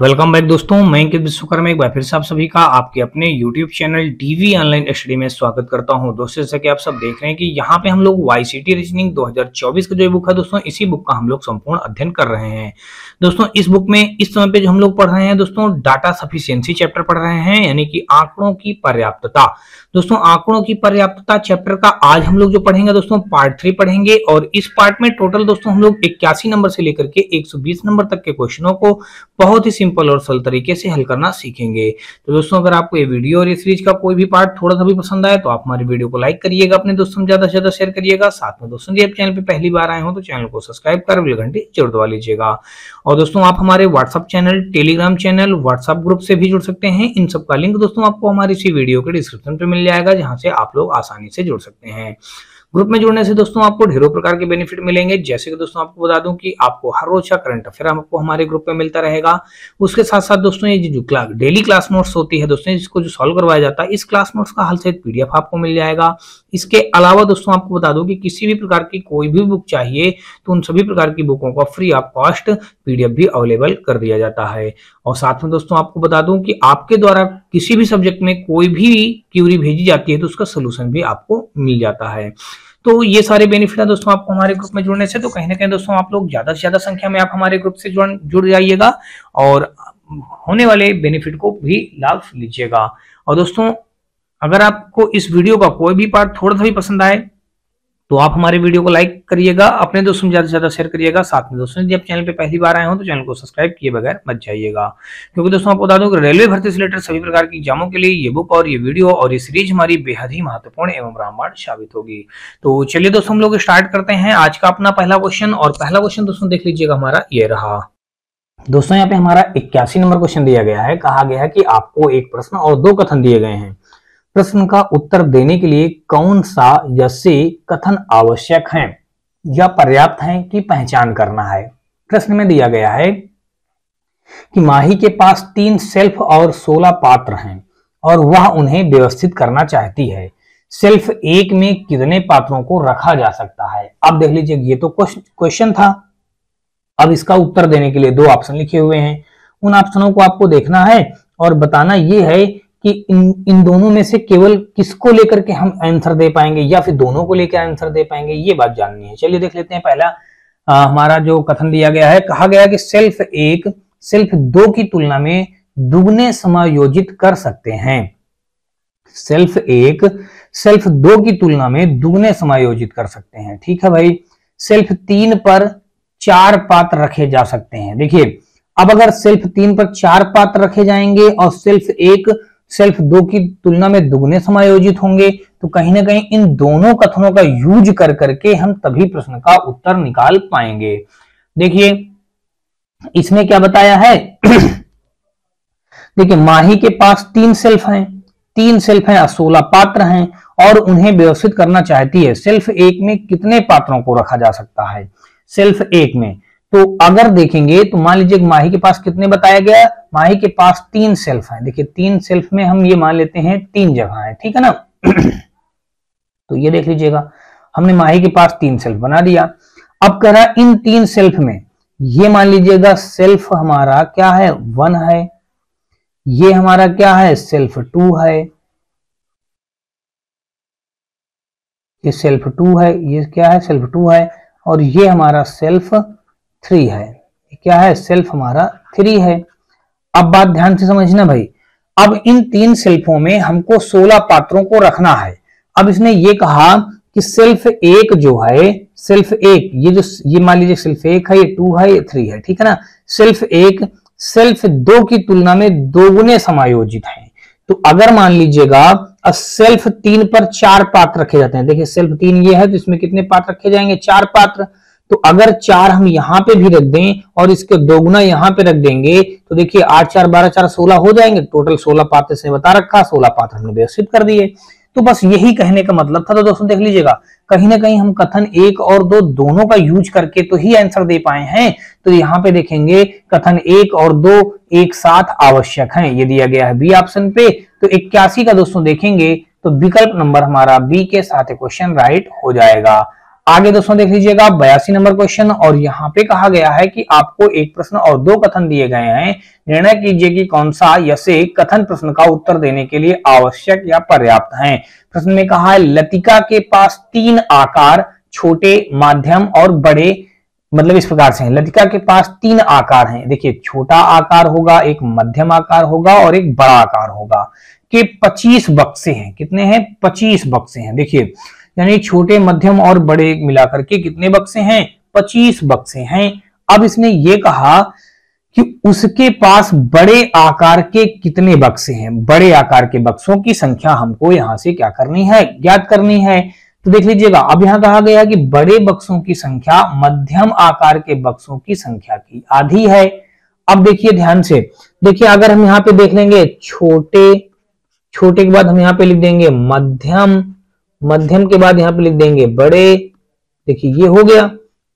Welcome back दोस्तों, मैं अंकित विश्वकर्मा एक बार फिर से आप सभी का आपके अपने YouTube channel DV online study में स्वागत करता हूं। दोस्तों जैसा कि आप सब देख रहे हैं कि यहां पे हम लोग वाईसीटी रीजनिंग 2024 का जो बुक है दोस्तों, इसी बुक का हम लोग संपूर्ण अध्ययन कर रहे हैं। दोस्तों इस बुक में इस समय पे जो हम लोग पढ़ रहे हैं दोस्तों, डाटा सफिशिएंसी चैप्टर पढ़ रहे हैं, यानी कि आंकड़ों की पर्याप्तता। दोस्तों आंकड़ों की पर्याप्तता चैप्टर का आज हम लोग जो पढ़ेंगे दोस्तों पार्ट 3 पढ़ेंगे, और इस पार्ट में टोटल दोस्तों हम लोग 81 नंबर से लेकर के 120 नंबर तक के क्वेश्चनों को बहुत ही सिंपल और सरल तरीके से हल करना सीखेंगे। तो दोस्तों अगर आपको ये वीडियो और ये सीरीज का कोई भी पार्ट थोड़ा सा भी पसंद आए तो आप हमारी वीडियो को लाइक करिएगा, अपने दोस्तों में ज्यादा से ज्यादा शेयर करिएगा। साथ में दोस्तों यदि आप चैनल पे पहली बार आए हो तो चैनल को सब्सक्राइब कर बेल घंटी जरूर दबा लीजिएगा। और दोस्तों आप हमारे WhatsApp channel, Telegram channel, WhatsApp group से भी जुड़ सकते हैं। इन सब का लिंक दोस्तों आपको हमारी इसी वीडियो के डिस्क्रिप्शन पे मिल जाएगा, जहां से आप लोग आसानी से जुड़ सकते हैं। ग्रुप में जुड़ने से दोस्तों आपको ढेरों प्रकार के बेनिफिट मिलेंगे, जैसे कि दोस्तों आपको बता दूं कि आपको हर रोज का करंट अफेयर आपको हमारे ग्रुप में मिलता रहेगा। उसके साथ साथ दोस्तों ये जो डेली क्लास नोट्स होती है दोस्तों, जिसको जो सॉल्व करवाया जाता है, इस क्लास नोट्स का हल सहित पीडीएफ आपको मिल जाएगा। इसके अलावा दोस्तों आपको बता दूं कि किसी भी प्रकार की कोई भी बुक चाहिए तो उन सभी प्रकार की बुकों का फ्री ऑफ कॉस्ट पीडीएफ भी अवेलेबल कर दिया जाता है। और साथ में दोस्तों आपको बता दूं कि आपके द्वारा किसी भी सब्जेक्ट में कोई भी क्यूरी भेजी जाती है तो उसका सोल्यूशन भी आपको मिल जाता है। तो ये सारे बेनिफिट है दोस्तों आपको हमारे ग्रुप में जुड़ने से। तो कहीं ना कहीं दोस्तों आप लोग ज्यादा से ज्यादा संख्या में आप हमारे ग्रुप से जुड़ जाइएगा और होने वाले बेनिफिट को भी लाभ लीजिएगा। और दोस्तों अगर आपको इस वीडियो का कोई भी पार्ट थोड़ा सा भी पसंद आए तो आप हमारे वीडियो को लाइक करिएगा, अपने दोस्तों में ज्यादा से ज्यादा शेयर करिएगा। साथ में दोस्तों यदि आप चैनल पे पहली बार आए हो तो चैनल को सब्सक्राइब किए बगैर मत जाइएगा, क्योंकि दोस्तों आपको बता दूं कि रेलवे भर्ती से रिलेटेड सभी प्रकार की एग्जामों के लिए ये बुक और ये वीडियो और ये सीरीज हमारी बेहद ही महत्वपूर्ण एवं रामबाण साबित होगी। तो चलिए दोस्तों हम लोग स्टार्ट करते हैं आज का अपना पहला क्वेश्चन। और पहला क्वेश्चन दोस्तों देख लीजिएगा, हमारा ये रहा। दोस्तों यहाँ पे हमारा 81 नंबर क्वेश्चन दिया गया है। कहा गया है कि आपको एक प्रश्न और 2 कथन दिए गए हैं। प्रश्न का उत्तर देने के लिए कौन सा या से कथन आवश्यक है या पर्याप्त है कि पहचान करना है। प्रश्न में दिया गया है कि माही के पास 3 शेल्फ और 16 पात्र हैं और वह उन्हें व्यवस्थित करना चाहती है। शेल्फ 1 में कितने पात्रों को रखा जा सकता है। अब देख लीजिए, ये तो क्वेश्चन था। अब इसका उत्तर देने के लिए 2 ऑप्शन लिखे हुए हैं। उन ऑप्शनों को आपको देखना है और बताना यह है कि इन दोनों में से केवल किसको लेकर के हम आंसर दे पाएंगे या फिर दोनों को लेकर आंसर दे पाएंगे, ये बात जाननी है। चलिए देख लेते हैं। पहला हमारा जो कथन दिया गया है, कहा गया है कि शेल्फ 1 शेल्फ 2 की तुलना में दुगने समायोजित कर सकते हैं। शेल्फ 1 शेल्फ 2 की तुलना में दुगने समायोजित कर सकते हैं। ठीक है भाई। शेल्फ 3 पर 4 पात्र रखे जा सकते हैं। देखिए, अब अगर शेल्फ 3 पर 4 पात्र रखे जाएंगे और शेल्फ 1 शेल्फ 2 की तुलना में दुगने समायोजित होंगे, तो कहीं ना कहीं इन दोनों कथनों का यूज कर करके हम तभी प्रश्न का उत्तर निकाल पाएंगे। देखिए इसमें क्या बताया है। देखिए, माही के पास 3 शेल्फ हैं, 3 शेल्फ हैं, 16 पात्र हैं और उन्हें व्यवस्थित करना चाहती है। शेल्फ 1 में कितने पात्रों को रखा जा सकता है। शेल्फ 1 में तो अगर देखेंगे तो मान लीजिए माही के पास कितने बताया गया, माही के पास 3 शेल्फ हैं। देखिए 3 शेल्फ में हम ये मान लेते हैं 3 जगह है, ठीक है ना। तो ये देख लीजिएगा, हमने माही के पास 3 शेल्फ बना दिया। अब कह रहा इन 3 शेल्फ में ये मान लीजिएगा शेल्फ हमारा क्या है, 1 है, ये हमारा क्या है, शेल्फ 2 है, ये शेल्फ 2 है, ये क्या है, शेल्फ 2 है, और ये हमारा शेल्फ 3 है। क्या है, शेल्फ हमारा 3 है। अब बात ध्यान से समझना भाई। अब इन 3 शेल्फों में हमको 16 पात्रों को रखना है। अब इसने ये कहा कि शेल्फ 1 जो है, शेल्फ 1 ये मान लीजिए शेल्फ 1 है, ये 2 है, ये 3 है, ठीक है ना। शेल्फ 1 शेल्फ 2 की तुलना में दोगुने समायोजित है। तो अगर मान लीजिएगा शेल्फ 3 पर 4 पात्र रखे जाते हैं। देखिए शेल्फ 3 ये है, तो इसमें कितने पात्र रखे जाएंगे, 4 पात्र। तो अगर 4 हम यहां पे भी रख दें और इसके दोगुना यहां पे रख देंगे तो देखिए 8 4 12 4 16 हो जाएंगे। टोटल 16 पात्र से बता रखा, 16 पात्र हमने व्यवस्थित कर दिए। तो बस यही कहने का मतलब था। तो दोस्तों देख लीजिएगा, कहीं ना कहीं हम कथन 1 और 2 दोनों का यूज करके तो ही आंसर दे पाए हैं। तो यहाँ पे देखेंगे कथन 1 और 2 एक साथ आवश्यक हैं, ये दिया गया है बी ऑप्शन पे। तो 81 का दोस्तों देखेंगे तो विकल्प नंबर हमारा बी के साथ क्वेश्चन राइट हो जाएगा। आगे दोस्तों देख लीजिएगा 82 नंबर क्वेश्चन, और यहाँ पे कहा गया है कि आपको एक प्रश्न और दो कथन दिए गए हैं। निर्णय कीजिए कि कौन सा या से कथन प्रश्न का उत्तर देने के लिए आवश्यक या पर्याप्त है। प्रश्न में कहा है लतिका के पास 3 आकार, छोटे, माध्यम और बड़े, मतलब इस प्रकार से है। लतिका के पास 3 आकार हैं। देखिए छोटा आकार होगा, एक मध्यम आकार होगा और एक बड़ा आकार होगा, के 25 बक्से हैं। कितने हैं? 25 बक्से हैं। देखिए यानी छोटे, मध्यम और बड़े मिलाकर के कितने बक्से हैं? 25 बक्से हैं। अब इसने ये कहा कि उसके पास बड़े आकार के कितने बक्से हैं। बड़े आकार के बक्सों की संख्या हमको यहां से क्या करनी है? ज्ञात करनी है। तो देख लीजिएगा, अब यहां कहा गया कि बड़े बक्सों की संख्या मध्यम आकार के बक्सों की संख्या की आधी है। अब देखिए ध्यान से, देखिए अगर हम यहाँ पे देख लेंगे छोटे, छोटे के बाद हम यहाँ पे लिख देंगे मध्यम, मध्यम के बाद यहाँ पे लिख देंगे बड़े। देखिए ये हो गया।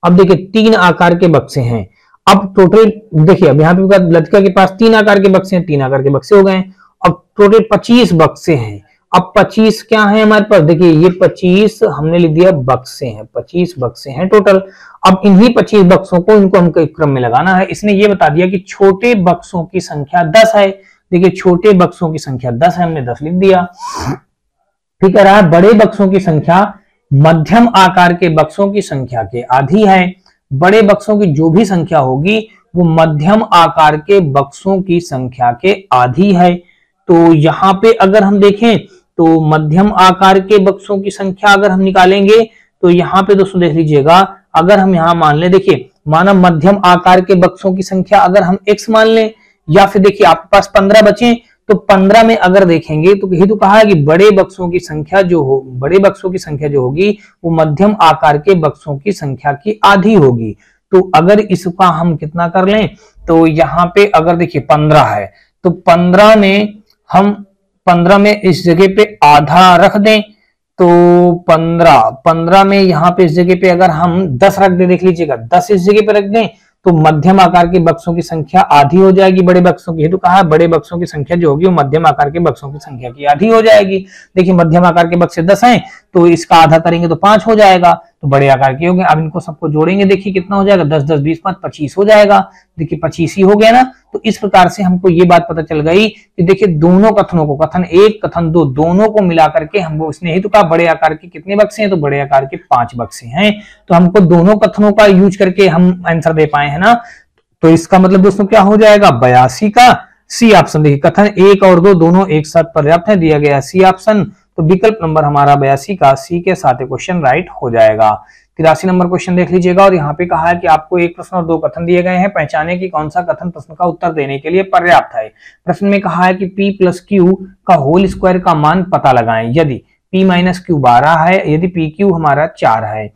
अब देखिए 3 आकार के बक्से हैं। अब टोटल देखिए, अब यहाँ पे लतिका के पास 3 आकार के बक्से हैं, 3 आकार के बक्से हो गए। अब टोटल 25 बक्से हैं। अब 25 क्या है हमारे पास? देखिए ये 25 हमने लिख दिया बक्से हैं, 25 बक्से हैं टोटल। अब इन्हीं 25 बक्सों को इनको हमको एक क्रम में लगाना है। इसने ये बता दिया कि छोटे बक्सों की संख्या 10 है। देखिए छोटे बक्सों की संख्या 10 है, हमने 10 लिख दिया। ठीक है, बड़े बक्सों की संख्या मध्यम आकार के बक्सों की संख्या के आधी है। बड़े बक्सों की जो भी संख्या होगी वो मध्यम आकार के बक्सों की संख्या के आधी है। तो यहाँ पे अगर हम देखें तो मध्यम आकार के बक्सों की संख्या अगर हम निकालेंगे तो यहाँ पे दोस्तों देख लीजिएगा, अगर हम यहाँ मान लें, देखिए माना मध्यम आकार के बक्सों की संख्या अगर हम x मान लें, या फिर देखिए आपके पास 15 बचे, तो 15 में अगर देखेंगे तो यही तो कहा है कि बड़े बक्सों की संख्या जो हो, बड़े बक्सों की संख्या जो होगी वो मध्यम आकार के बक्सों की संख्या की आधी होगी। तो अगर इसका हम कितना कर लें, तो यहाँ पे अगर देखिए 15 है तो 15 में हम 15 में इस जगह पे आधा रख दें, तो 15 में यहाँ पे इस जगह पे अगर हम 10 रख दें, देख लीजिएगा 10 इस जगह पे रख दें तो मध्यम आकार के बक्सों की संख्या आधी हो जाएगी बड़े बक्सों की। तो कहा बड़े बक्सों की संख्या जो होगी वो मध्यम आकार के बक्सों की संख्या की आधी हो जाएगी। देखिए मध्यम आकार के बक्से 10 हैं तो इसका आधा करेंगे तो 5 हो जाएगा, तो बड़े आकार के हो गए। अब इनको सबको जोड़ेंगे, देखिए कितना हो जाएगा, 10 10 20 5 25 हो जाएगा। देखिए 25 ही हो गया ना। तो इस प्रकार से हमको ये बात पता चल गई कि देखिए दोनों कथनों को, कथन 1 कथन 2 दोनों को मिला करके हमको, इसने ही तो कहा बड़े आकार के कितने बक्से हैं, तो बड़े आकार के 5 बक्से हैं। तो हमको दोनों कथनों का यूज करके हम आंसर दे पाए हैं ना। तो इसका मतलब दोस्तों क्या हो जाएगा, 82 का सी ऑप्शन। देखिए कथन 1 और 2 दोनों एक साथ पर्याप्त है, दिया गया सी ऑप्शन। तो विकल्प नंबर हमारा 82 का सी के साथ क्वेश्चन राइट हो जाएगा। 83 नंबर क्वेश्चन देख लीजिएगा, और यहाँ पे कहा है कि आपको एक प्रश्न और 2 कथन दिए गए हैं, पहचाने की कौन सा कथन प्रश्न का उत्तर देने के लिए पर्याप्त है। प्रश्न में कहा है कि p प्लस क्यू का होल स्क्वायर का मान पता लगाएं यदि p माइनस क्यू 12 है, यदि पी क्यू हमारा 4 है।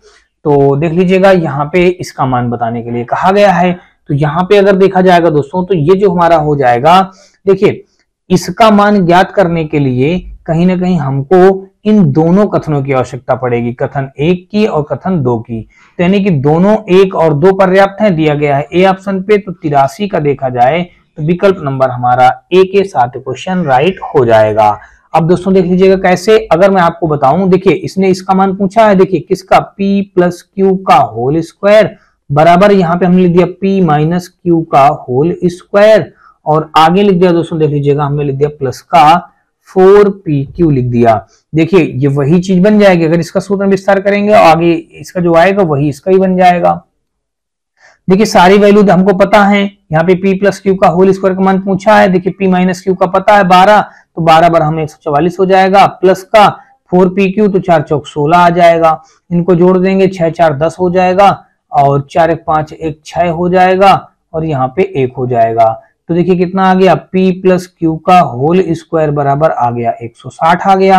तो देख लीजिएगा यहाँ पे इसका मान बताने के लिए कहा गया है। तो यहाँ पे अगर देखा जाएगा दोस्तों, तो ये जो हमारा हो जाएगा, देखिए इसका मान ज्ञात करने के लिए कहीं ना कहीं हमको इन दोनों कथनों की आवश्यकता पड़ेगी, कथन 1 की और कथन 2 की। तो यानी कि दोनों 1 और 2 पर्याप्त है, दिया गया है ए ऑप्शन पे। तो 83 का देखा जाए तो विकल्प नंबर हमारा ए के साथ क्वेश्चन राइट हो जाएगा। अब दोस्तों देख लीजिएगा कैसे, अगर मैं आपको बताऊं, देखिए इसने इसका मान पूछा है, देखिए किसका, p प्लस क्यू का होल स्क्वायर बराबर यहाँ पे हमने लिख दिया p माइनस क्यू का होल स्क्वायर, और आगे लिख दिया दोस्तों देख लीजिएगा हमने लिख दिया प्लस का 4pq लिख दिया। देखिए ये वही चीज बन जाएगी, अगर इसका सूत्र विस्तार करेंगे और आगे इसका जो आएगा वही इसका ही बन जाएगा। देखिए सारी वैल्यू हमको पता है, यहाँ पे p प्लस क्यू का होल स्क्वायर का मान पूछा है। देखिए p माइनस क्यू का पता है 12, तो 12 बार हमें 144 हो जाएगा, प्लस का 4pq तो 4 चौक 16 आ जाएगा। इनको जोड़ देंगे, 6 4 10 हो जाएगा, और 4 1 5 1 6 हो जाएगा, और यहाँ पे 1 हो जाएगा। तो देखिए कितना आ गया, p प्लस क्यू का होल स्क्वायर बराबर आ गया 160 आ गया।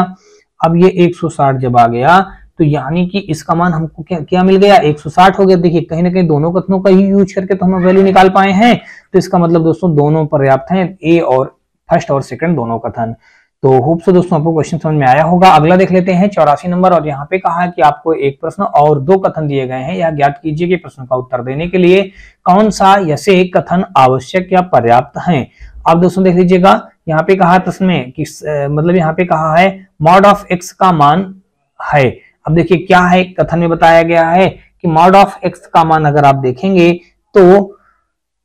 अब ये 160 जब आ गया तो यानी कि इसका मान हमको क्या मिल गया, 160 हो गया। देखिए कहीं ना कहीं दोनों कथनों का ही यूज करके तो हम वैल्यू निकाल पाए हैं। तो इसका मतलब दोस्तों दोनों पर्याप्त हैं, ए और फर्स्ट और सेकंड दोनों कथन। तो होप सो दोस्तों आपको क्वेश्चन समझ में आया होगा। अगला देख लेते हैं 84 नंबर, और यहाँ पे कहा है कि आपको एक प्रश्न और 2 कथन दिए गए हैं, यह ज्ञात कीजिए कि प्रश्न का उत्तर देने के लिए कौन सा या से कथन आवश्यक या पर्याप्त है। अब दोस्तों देख लीजिएगा, यहाँ पे कहा है प्रश्न में कि मतलब यहाँ पे कहा है मॉड ऑफ एक्स का मान है, अब देखिए क्या है, कथन में बताया गया है कि मॉड ऑफ एक्स का मान अगर आप देखेंगे तो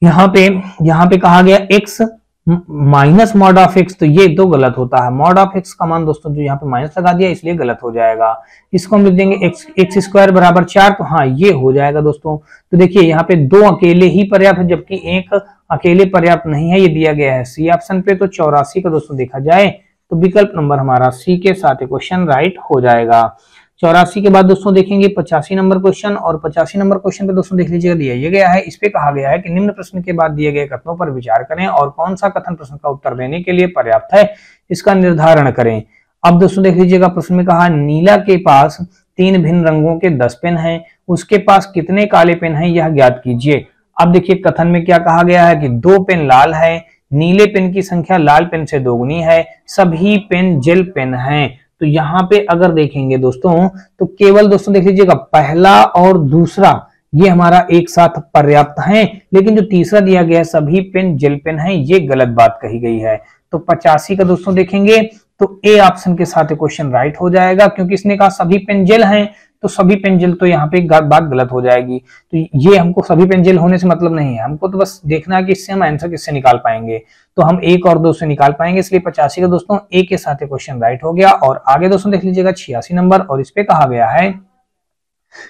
यहाँ पे कहा गया x minus mod of x, तो ये तो गलत होता है। मॉड ऑफ एक्स का मान दोस्तों जो यहाँ पे माइनस लगा दिया इसलिए गलत हो जाएगा। इसको हम लिख देंगे एक्स स्क्वायर बराबर 4, तो हाँ ये हो जाएगा दोस्तों। तो देखिए यहाँ पे 2 अकेले ही पर्याप्त है जबकि 1 अकेले पर्याप्त नहीं है, ये दिया गया है सी ऑप्शन पे। तो 84 का दोस्तों देखा जाए तो विकल्प नंबर हमारा सी के साथ क्वेश्चन राइट हो जाएगा। 84 के बाद दोस्तों देखेंगे 85 नंबर क्वेश्चन, और 85 नंबर क्वेश्चन पे दोस्तों देख लीजिएगा दिया गया है, इस पे कहा गया है कि निम्न प्रश्न के बाद दिए गए कथनों पर विचार करें और कौन सा कथन प्रश्न का उत्तर देने के लिए पर्याप्त है इसका निर्धारण करें। अब दोस्तों देख लीजिएगा प्रश्न में कहा नीला के पास 3 भिन्न रंगों के 10 पेन हैं, उसके पास कितने काले पेन हैं यह ज्ञात कीजिए। अब देखिए कथन में क्या कहा गया है कि 2 पेन लाल है, नीले पेन की संख्या लाल पेन से दोगुनी है, सभी पेन जेल पेन हैं। तो यहाँ पे अगर देखेंगे दोस्तों तो केवल दोस्तों देख लीजिएगा पहला और दूसरा ये हमारा एक साथ पर्याप्त है, लेकिन जो तीसरा दिया गया है सभी पेन जेल पेन है, ये गलत बात कही गई है। तो 85 का दोस्तों देखेंगे तो ए ऑप्शन के साथ क्वेश्चन राइट हो जाएगा, क्योंकि इसने कहा सभी पेन जेल हैं, तो सभी पेन जेल तो यहाँ पे बात गलत हो जाएगी। तो ये हमको सभी पेन जेल होने से मतलब नहीं है, हमको तो बस देखना है कि इससे हम आंसर किससे निकाल पाएंगे। तो हम 1 और 2 से निकाल पाएंगे, इसलिए 85 का दोस्तों ए के साथ क्वेश्चन राइट हो गया। और आगे दोस्तों देख लीजिएगा 86 नंबर, और इस पे कहा गया है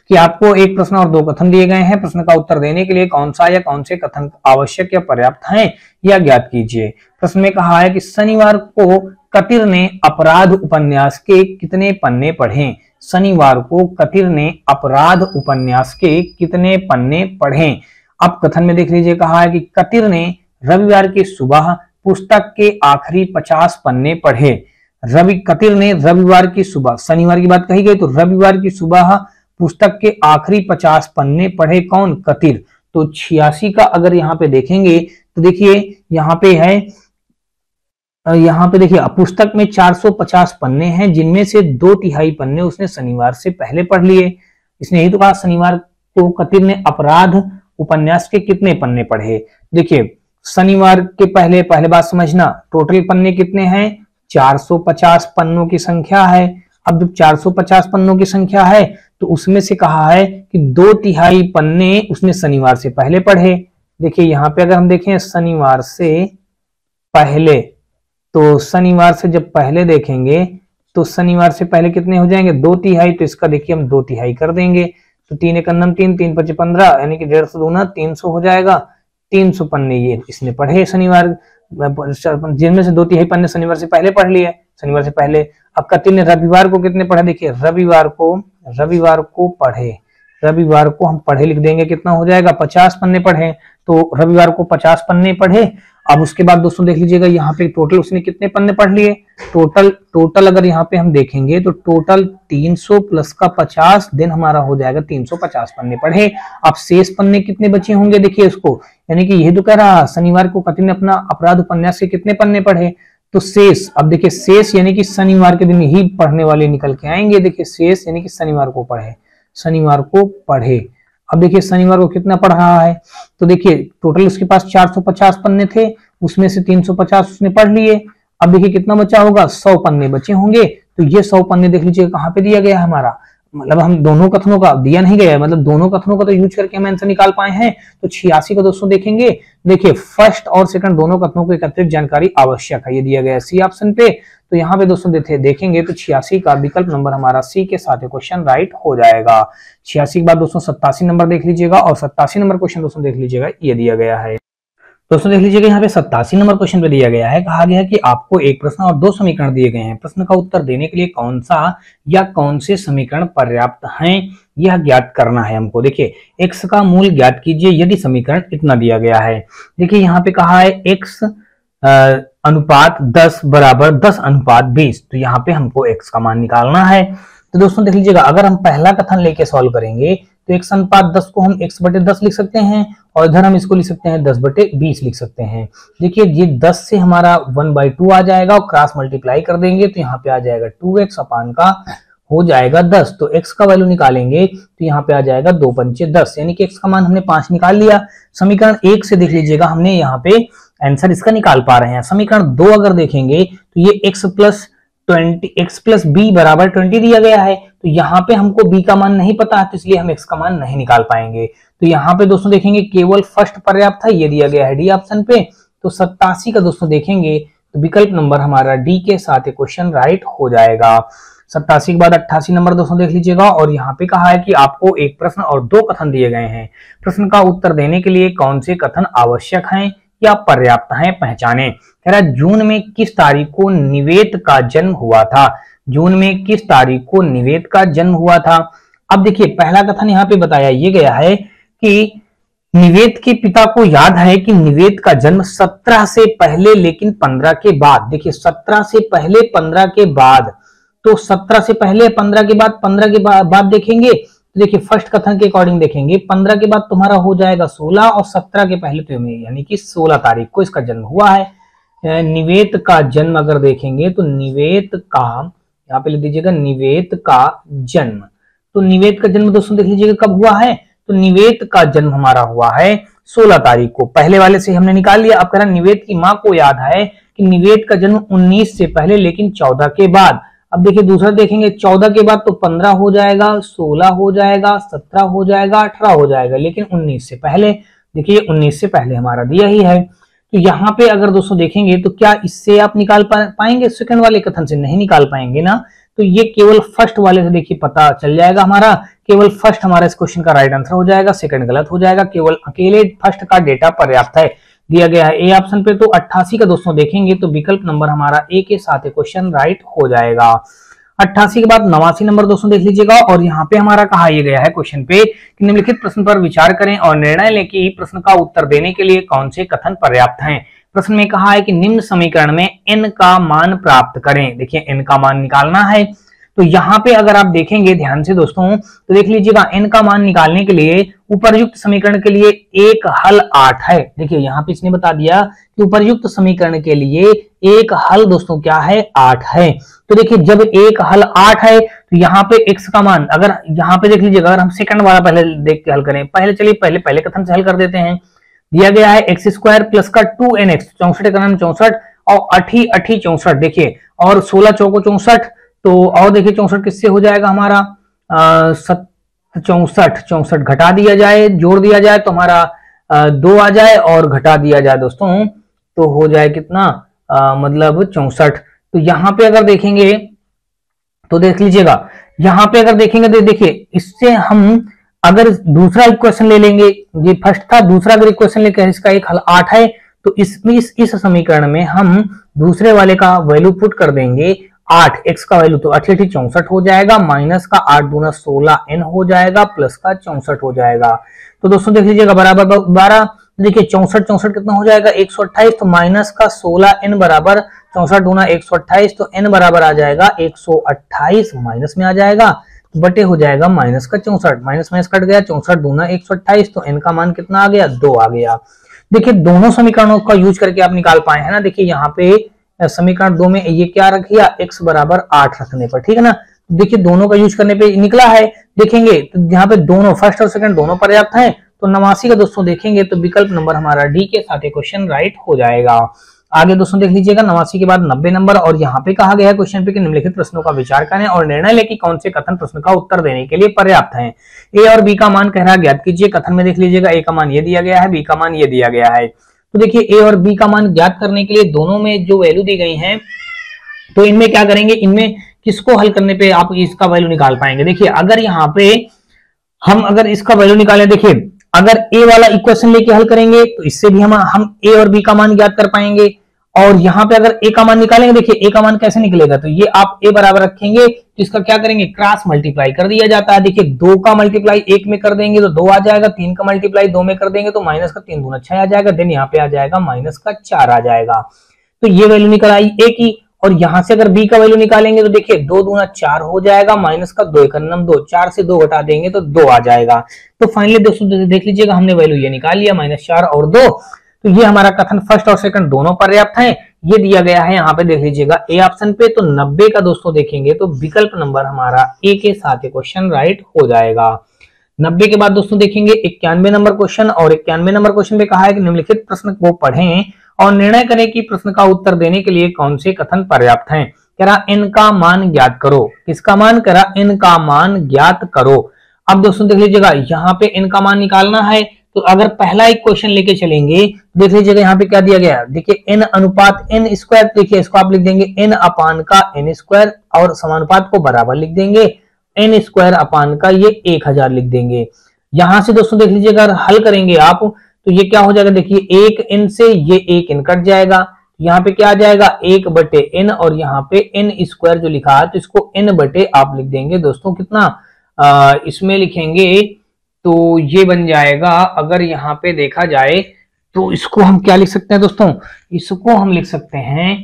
कि आपको एक प्रश्न और 2 कथन दिए गए हैं, प्रश्न का उत्तर देने के लिए कौन सा या कौन से कथन आवश्यक या पर्याप्त हैं यह ज्ञात कीजिए। प्रश्न में कहा है कि शनिवार को कतिर ने अपराध उपन्यास के कितने पन्ने पढ़े। शनिवार को कतिर ने अपराध उपन्यास के कितने पन्ने पढ़े। अब कथन में देख लीजिए कहा है कि कतिर ने रविवार की सुबह पुस्तक के आखिरी 50 पन्ने पढ़े। कतिर ने रविवार की सुबह, शनिवार की बात कही गई तो रविवार की सुबह पुस्तक के आखिरी 50 पन्ने पढ़े कौन, कतिर। तो 86 का अगर यहाँ पे देखेंगे तो देखिए यहाँ पे है, यहाँ पे देखिए पुस्तक में 450 पन्ने हैं, जिनमें से 2/3 पन्ने उसने शनिवार से पहले पढ़ लिए। इसने यही तो कहा शनिवार को कतिर ने अपराध उपन्यास के कितने पन्ने पढ़े। देखिए शनिवार के पहले बात समझना, टोटल पन्ने कितने हैं, 450 पन्नों की संख्या है। अब जब 450 पन्नों की संख्या है तो उसमें से कहा है कि 2/3 पन्ने उसने शनिवार से पहले पढ़े। देखिए यहाँ पे अगर हम देखें शनिवार से पहले, तो शनिवार से जब पहले देखेंगे तो शनिवार से पहले कितने हो जाएंगे, 2/3। तो इसका देखिए हम 2/3 कर देंगे, तो 3 × 9 3, 3 × 5 15, यानी कि 150 दूना 300 हो जाएगा। 300 पन्ने ये इसने पढ़े शनिवार, जिनमें से 2/3 पन्ने शनिवार से पहले पढ़ लिए, शनिवार से पहले। अब कतिर ने रविवार को कितने पढ़े, देखिए रविवार को पढ़े, रविवार को हम पढ़े लिख देंगे, कितना हो जाएगा 50 पन्ने पढ़े। तो रविवार को 50 पन्ने पढ़े। अब उसके बाद दोस्तों देख लीजिएगा यहाँ पे टोटल उसने कितने पन्ने पढ़ लिए, टोटल अगर यहाँ पे हम देखेंगे तो टोटल 300 प्लस का 50 दिन हमारा हो जाएगा 350 पन्ने पढ़े। अब शेष पन्ने कितने बचे होंगे देखिए इसको, यानी कि यही तो कह रहा शनिवार को कतिर ने अपना अपराध उपन्यास के कितने पन्ने पढ़े। तो शेष, अब देखिए शेष यानी कि शनिवार के दिन ही पढ़ने वाले निकल के आएंगे। देखिए शेष यानी कि शनिवार को पढ़े। अब देखिए शनिवार को कितना पढ़ रहा है, तो देखिए टोटल उसके पास 450 पन्ने थे, उसमें से 350 उसने पढ़ लिए। अब देखिए कितना बचा होगा, 100 पन्ने बचे होंगे। तो ये 100 पन्ने देख लीजिए कहाँ पे दिया गया है हमारा, मतलब हम दोनों कथनों का दिया नहीं गया है, मतलब दोनों कथनों का तो यूज करके हम आंसर निकाल पाए हैं। तो 86 का दोस्तों देखेंगे, देखिए फर्स्ट और सेकंड दोनों कथनों को एकत्रित जानकारी आवश्यक है, ये दिया गया है सी ऑप्शन पे। तो यहाँ पे दोस्तों देखेंगे तो 86 का विकल्प नंबर हमारा सी के साथ क्वेश्चन राइट हो जाएगा। 86 के बाद दोस्तों 87 नंबर देख लीजिएगा, और 87 नंबर क्वेश्चन दोस्तों देख लीजिएगा, ये दिया गया है। दोस्तों देख लीजिएगा यहाँ पे 87 नंबर क्वेश्चन पे दिया गया है, कहा गया है कि आपको एक प्रश्न और 2 समीकरण दिए गए हैं, प्रश्न का उत्तर देने के लिए कौन सा या कौन से समीकरण पर्याप्त हैं यह ज्ञात करना है हमको। देखिए x का मूल ज्ञात कीजिए यदि समीकरण इतना दिया गया है। देखिए यहाँ पे कहा है x अनुपात 10 बराबर 10:20, तो यहाँ पे हमको x का मान निकालना है। तो दोस्तों देख लीजिएगा अगर हम पहला कथन लेके सॉल्व करेंगे तो x अनुपात 10 को हम x/10 लिख सकते हैं, और इधर हम इसको लिख सकते हैं 10/20 लिख सकते हैं। देखिए ये 10 से हमारा 1/2 आ जाएगा, और क्रॉस मल्टीप्लाई कर देंगे तो यहाँ पे आ जाएगा 2x अपान का हो जाएगा 10। तो x का वैल्यू निकालेंगे तो यहाँ पे आ जाएगा 2×5 = 10, यानी कि x का मान हमने 5 निकाल लिया। समीकरण 1 से देख लीजिएगा हमने यहाँ पे आंसर इसका निकाल पा रहे हैं। समीकरण 2 अगर देखेंगे तो ये x + b = 20 दिया गया है, तो तो यहाँ पे हमको बी का मान नहीं पता है, तो इसलिए हम एक्स का मान नहीं निकाल पाएंगे। तो यहाँ पे दोस्तों देखेंगे केवल फर्स्ट पर्याप्त है, ये दिया गया है डी ऑप्शन पे। तो 87 का दोस्तों देखेंगे तो विकल्प नंबर हमारा डी के साथ क्वेश्चन राइट हो जाएगा। 87 के बाद 88 नंबर दोस्तों देख लीजिएगा, और यहाँ पे कहा है कि आपको एक प्रश्न और दो कथन दिए गए हैं। प्रश्न का उत्तर देने के लिए कौन से कथन आवश्यक हैं या पर्याप्त हैं, पहचानें। कह रहा है जून में किस तारीख को निवेद का जन्म हुआ था। जून में किस तारीख को निवेद का जन्म हुआ था। अब देखिए पहला कथन यहाँ पे बताया ये गया है कि निवेद के पिता को याद है कि निवेद का जन्म 17 से पहले लेकिन 15 के बाद। देखिए 17 से पहले 15 के बाद, तो 17 से पहले 15 के बाद, 15 के बाद देखेंगे तो देखिए फर्स्ट कथन के अकॉर्डिंग देखेंगे 15 के बाद तुम्हारा हो जाएगा 16 और 17 के पहले तो यानी कि 16 तारीख को इसका जन्म हुआ है। निवेद का जन्म अगर देखेंगे तो निवेद का, यहाँ पे लिख दीजिएगा निवेद का जन्म। तो निवेद का जन्म दोस्तों देख लीजिएगा कब हुआ है, तो निवेद का जन्म हमारा हुआ है 16 तारीख को। पहले वाले से हमने निकाल लिया। अब कह रहा निवेद की मां को याद है कि निवेद का जन्म 19 से पहले लेकिन 14 के बाद। अब देखिए दूसरा देखेंगे 14 के बाद तो 15 हो जाएगा, 16 हो जाएगा, 17 हो जाएगा, 18 हो जाएगा, लेकिन 19 से पहले। देखिए 19 से पहले हमारा दिया ही है। तो यहाँ पे अगर दोस्तों देखेंगे तो क्या इससे आप निकाल पाएंगे, सेकंड वाले कथन से नहीं निकाल पाएंगे ना। तो ये केवल फर्स्ट वाले से देखिए पता चल जाएगा हमारा, केवल फर्स्ट हमारा इस क्वेश्चन का राइट आंसर हो जाएगा, सेकंड गलत हो जाएगा। केवल अकेले फर्स्ट का डेटा पर्याप्त है, दिया गया है ए ऑप्शन पे। तो 88 का दोस्तों देखेंगे तो विकल्प नंबर हमारा ए के साथ क्वेश्चन राइट हो जाएगा। 88 के बाद 89 नंबर दोस्तों देख लीजिएगा, और यहाँ पे हमारा कहा यह गया है क्वेश्चन पे कि निम्नलिखित प्रश्न पर विचार करें और निर्णय लें कि प्रश्न का उत्तर देने के लिए कौन से कथन पर्याप्त हैं। प्रश्न में कहा है कि निम्न समीकरण में n का मान प्राप्त करें। देखिए n का मान निकालना है। तो यहाँ पे अगर आप देखेंगे ध्यान से दोस्तों तो देख लीजिएगा n का मान निकालने के लिए उपर्युक्त समीकरण के लिए एक हल 8 है। देखिए यहाँ पे इसने बता दिया कि उपर्युक्त समीकरण के लिए एक हल दोस्तों क्या है, 8 है। तो देखिए जब एक हल 8 है तो यहाँ पे x का मान, अगर यहाँ पे देख लीजिएगा, अगर हम सेकंड वाला पहले देख के हल करें, पहले चलिए पहले कथन से हल कर देते हैं। दिया गया है एक्स स्क्वायर प्लस का 2nx, 64 का नाम 64 और 8 64, देखिए और 16 चौको 64, तो और देखिए 64 किससे हो जाएगा हमारा 64 घटा दिया जाए, जोड़ दिया जाए तो हमारा 2 आ जाए, और घटा दिया जाए दोस्तों तो हो जाए कितना मतलब 64। तो यहाँ पे अगर देखेंगे तो देख लीजिएगा, यहाँ पे अगर देखेंगे तो देखिए इससे हम अगर दूसरा इक्वेशन ले लेंगे, ये फर्स्ट था, दूसरा अगर इक्वेशन लेकर इसका एक हल 8 है तो इसमें इस समीकरण में हम दूसरे वाले का वैल्यू पुट कर देंगे 8, x का वैल्यू तो 8 64 हो जाएगा, माइनस का 8 दूना 16 n हो जाएगा, प्लस का 64 हो जाएगा। तो दोस्तों देख लीजिएगा बराबर 12, देखिए 64 कितना हो जाएगा 128, तो माइनस का 16 n बराबर 64 दूना 128, तो n बराबर आ जाएगा 128, माइनस में आ जाएगा बटे हो जाएगा माइनस का 64, माइनस माइनस कट गया, 64 दूना 128, तो n का मान कितना आ गया 2 आ गया। देखिए दोनों समीकरणों का यूज करके आप निकाल पाए हैं ना। देखिए यहाँ पे समीकरण 2 में ये क्या रख दिया, x बराबर 8 रखने पर, ठीक है ना। देखिए दोनों का यूज करने पे निकला है। देखेंगे तो यहाँ पे दोनों फर्स्ट और सेकंड दोनों पर्याप्त हैं। तो 89 का दोस्तों देखेंगे तो विकल्प नंबर हमारा डी के साथ क्वेश्चन राइट हो जाएगा। आगे दोस्तों देख लीजिएगा 89 के बाद 90 नंबर, और यहाँ पे कहा गया है क्वेश्चन पे कि निम्नलिखित प्रश्नों का विचार करें और निर्णय लें कि कौन से कथन प्रश्न का उत्तर देने के लिए पर्याप्त हैं। ए और बी का मान कह रहा है ज्ञात कीजिए। कथन में देख लीजिएगा ए का मान ये दिया गया है, बी का मान ये दिया गया है। तो देखिए ए और बी का मान ज्ञात करने के लिए दोनों में जो वैल्यू दी गई है, तो इनमें क्या करेंगे, इनमें किसको हल करने पे आप इसका वैल्यू निकाल पाएंगे। देखिए अगर यहाँ पे हम अगर इसका वैल्यू निकालें, देखिए अगर ए वाला इक्वेशन लेके हल करेंगे तो इससे भी हम ए और बी का मान ज्ञात कर पाएंगे। और यहाँ पे अगर ए का मान निकालेंगे, देखिए ए का मान कैसे निकलेगा, तो ये आप ए बराबर रखेंगे तो इसका क्या करेंगे, क्रॉस मल्टीप्लाई कर दिया जाता है। देखिए 2 का मल्टीप्लाई 1 में कर देंगे तो 2 आ जाएगा, 3 का मल्टीप्लाई 2 में कर देंगे तो माइनस का 3 दूना 6 आ जाएगा, देन यहाँ पे आ जाएगा माइनस का 4 आ जाएगा। तो ये वैल्यू निकल आई ए की। और यहां से अगर बी का वैल्यू निकालेंगे तो देखिए 2 दूना 4 हो जाएगा, माइनस का 2 एक 2, 4 से 2 घटा देंगे तो 2 आ जाएगा। तो फाइनली दोस्तों देख लीजिएगा हमने वैल्यू ये निकाल लिया, -4 और 2। तो ये हमारा कथन फर्स्ट और सेकंड दोनों पर्याप्त हैं। ये दिया गया है यहाँ पे देख लीजिएगा ए ऑप्शन पे। तो 90 का दोस्तों देखेंगे तो विकल्प नंबर हमारा ए के साथ क्वेश्चन राइट हो जाएगा। 90 के बाद दोस्तों देखेंगे 91 नंबर क्वेश्चन, और 91 नंबर क्वेश्चन पे कहा है कि निम्नलिखित प्रश्न को पढ़ें और निर्णय करें कि प्रश्न का उत्तर देने के लिए कौन से कथन पर्याप्त हैं। कह रहा n का मान ज्ञात करो। किसका मान? कह रहा n का मान ज्ञात करो। अब दोस्तों देख लीजिएगा यहाँ पे n का मान निकालना है, तो अगर पहला एक क्वेश्चन लेके चलेंगे, देख लीजिएगा यहाँ पे क्या दिया गया है, देखिए n अनुपात n स्क्वायर, देखिए इसको आप लिख देंगे n अपान का n स्क्वायर और समानुपात को बराबर लिख देंगे n स्क्वायर अपान का ये 1000 लिख देंगे। यहां से दोस्तों देख लीजिएगा अगर हल करेंगे आप तो ये क्या हो जाएगा, देखिए एक n से ये एक n कट जाएगा, यहाँ पे क्या आ जाएगा 1 बटे n और यहाँ पे n स्क्वायर जो लिखा है तो इसको n बटे आप लिख देंगे दोस्तों कितना, इसमें लिखेंगे तो ये बन जाएगा, अगर यहाँ पे देखा जाए तो इसको हम क्या लिख सकते हैं दोस्तों, इसको हम लिख सकते हैं,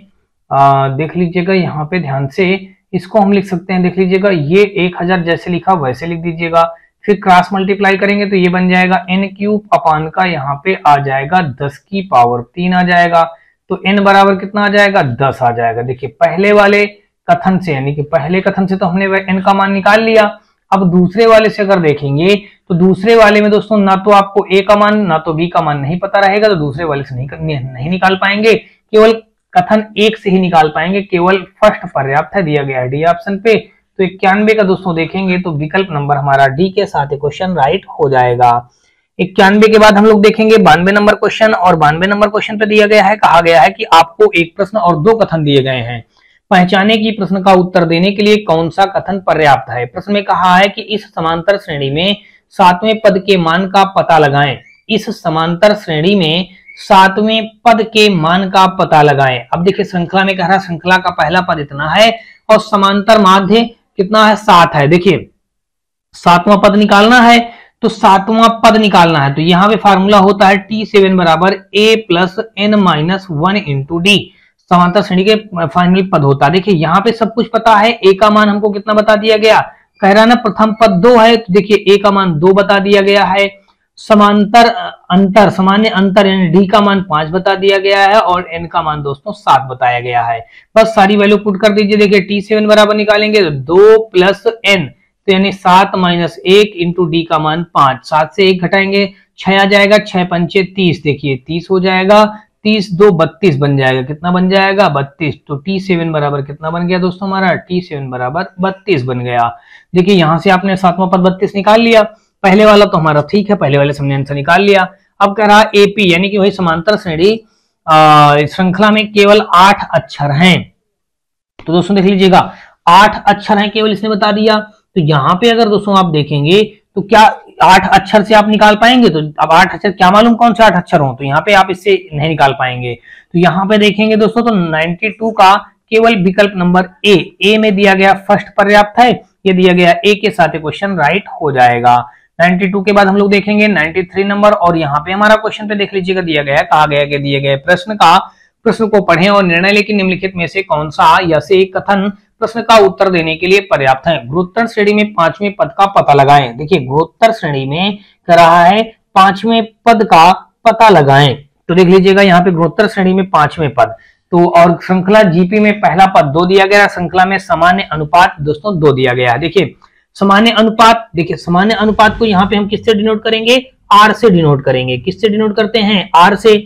देख लीजिएगा यहाँ पे ध्यान से, इसको हम लिख सकते हैं, देख लीजिएगा ये 1000 जैसे लिखा वैसे लिख दीजिएगा, फिर क्रॉस मल्टीप्लाई करेंगे तो ये बन जाएगा n क्यूब अपान का यहाँ पे आ जाएगा 10 की पावर 3 आ जाएगा, तो n बराबर कितना आ जाएगा 10 आ जाएगा। देखिए पहले वाले कथन से, यानी कि पहले कथन से तो हमने n का मान निकाल लिया, अब दूसरे वाले से अगर देखेंगे तो दूसरे वाले में दोस्तों ना तो आपको a का मान ना तो b का मान नहीं पता रहेगा, तो दूसरे वाले से नहीं निकाल पाएंगे, केवल कथन एक से ही निकाल पाएंगे, केवल फर्स्ट पर्याप्त है, दिया गया है डी ऑप्शन पे। तो 91 का दोस्तों देखेंगे तो विकल्प नंबर हमारा डी के साथ क्वेश्चन राइट हो जाएगा। 91 के बाद हम लोग देखेंगे 92 नंबर क्वेश्चन, और 92 नंबर क्वेश्चन पे दिया गया है, कहा गया है कि आपको एक प्रश्न और दो कथन दिए गए हैं, पहचाने की प्रश्न का उत्तर देने के लिए कौन सा कथन पर्याप्त है। प्रश्न में कहा है कि इस समांतर श्रेणी में सातवें पद के मान का पता लगाएं। इस समांतर श्रेणी में सातवें पद के मान का पता लगाएं। अब देखिए श्रृंखला में कह रहा है श्रृंखला का पहला पद इतना है और समांतर माध्य कितना है 7 है। देखिए सातवां पद निकालना है, तो सातवां पद निकालना है तो यहाँ पे फार्मूला होता है T7 बराबर a plus n minus 1 into D, समांतर श्रेणी के फाइनल पद होता है। देखिए यहाँ पे सब कुछ पता है, a का मान हमको कितना बता दिया गया, कह रहा ना प्रथम पद 2 है, तो देखिए a का मान 2 बता दिया गया है, समांतर अंतर सामान्य अंतर यानी डी का मान 5 बता दिया गया है और n का मान दोस्तों 7 बताया गया है। बस सारी वैल्यू पुट कर दीजिए। देखिए T7 बराबर निकालेंगे तो 2 प्लस n, तो यानी 7 माइनस 1 इंटू डी का मान 5, 7 से 1 घटाएंगे 6 आ जाएगा, 6 पंचे 30, देखिए 30 हो जाएगा, 30 2 32 बन जाएगा, कितना बन जाएगा 32। तो T7 बराबर कितना बन गया दोस्तों हमारा, T7 बराबर 32 बन गया। देखिए यहां से आपने सातवां पद 32 निकाल लिया, पहले वाला तो हमारा ठीक है, पहले वाले से हमने आंसर निकाल लिया। अब कह रहा एपी यानी कि वही समांतर श्रेणी श्रृंखला में केवल 8 अक्षर हैं, तो दोस्तों देख लीजिएगा 8 अक्षर हैं केवल, इसने बता दिया। तो यहाँ पे अगर दोस्तों आप देखेंगे तो क्या 8 अक्षर से आप निकाल पाएंगे, तो अब 8 अक्षर क्या मालूम कौन से 8 अक्षर हो, तो यहाँ पे आप इससे नहीं निकाल पाएंगे। तो यहाँ पे देखेंगे दोस्तों तो 92 का केवल विकल्प नंबर ए में दिया गया फर्स्ट पर्याप्त है, ये दिया गया ए के साथ क्वेश्चन राइट हो जाएगा। 92 के बाद हम लोग देखेंगे 93 नंबर, और यहाँ पे हमारा क्वेश्चन पे देख लीजिएगा दिया गया है, कहा गया कि दिए गए प्रश्न को पढ़ें और निर्णय लें कि निम्नलिखित में से कौन सा या से एक कथन प्रश्न का उत्तर देने के लिए पर्याप्त है। गुणोत्तर श्रेणी में पांचवें पद का पता लगाएं। देखिए गुणोत्तर श्रेणी में कर रहा है पांचवें पद का पता लगाएं, तो देख लीजिएगा यहाँ पे गुणोत्तर श्रेणी में पांचवें पद, तो और श्रृंखला जीपी में पहला पद 2 दिया गया, श्रृंखला में सामान्य अनुपात दोस्तों 2 दिया गया है। देखिए सामान्य अनुपात, देखिए सामान्य अनुपात को यहाँ पे हम किससे डिनोट करेंगे, आर से डिनोट करेंगे। किससे डिनोट करते हैं, आर से।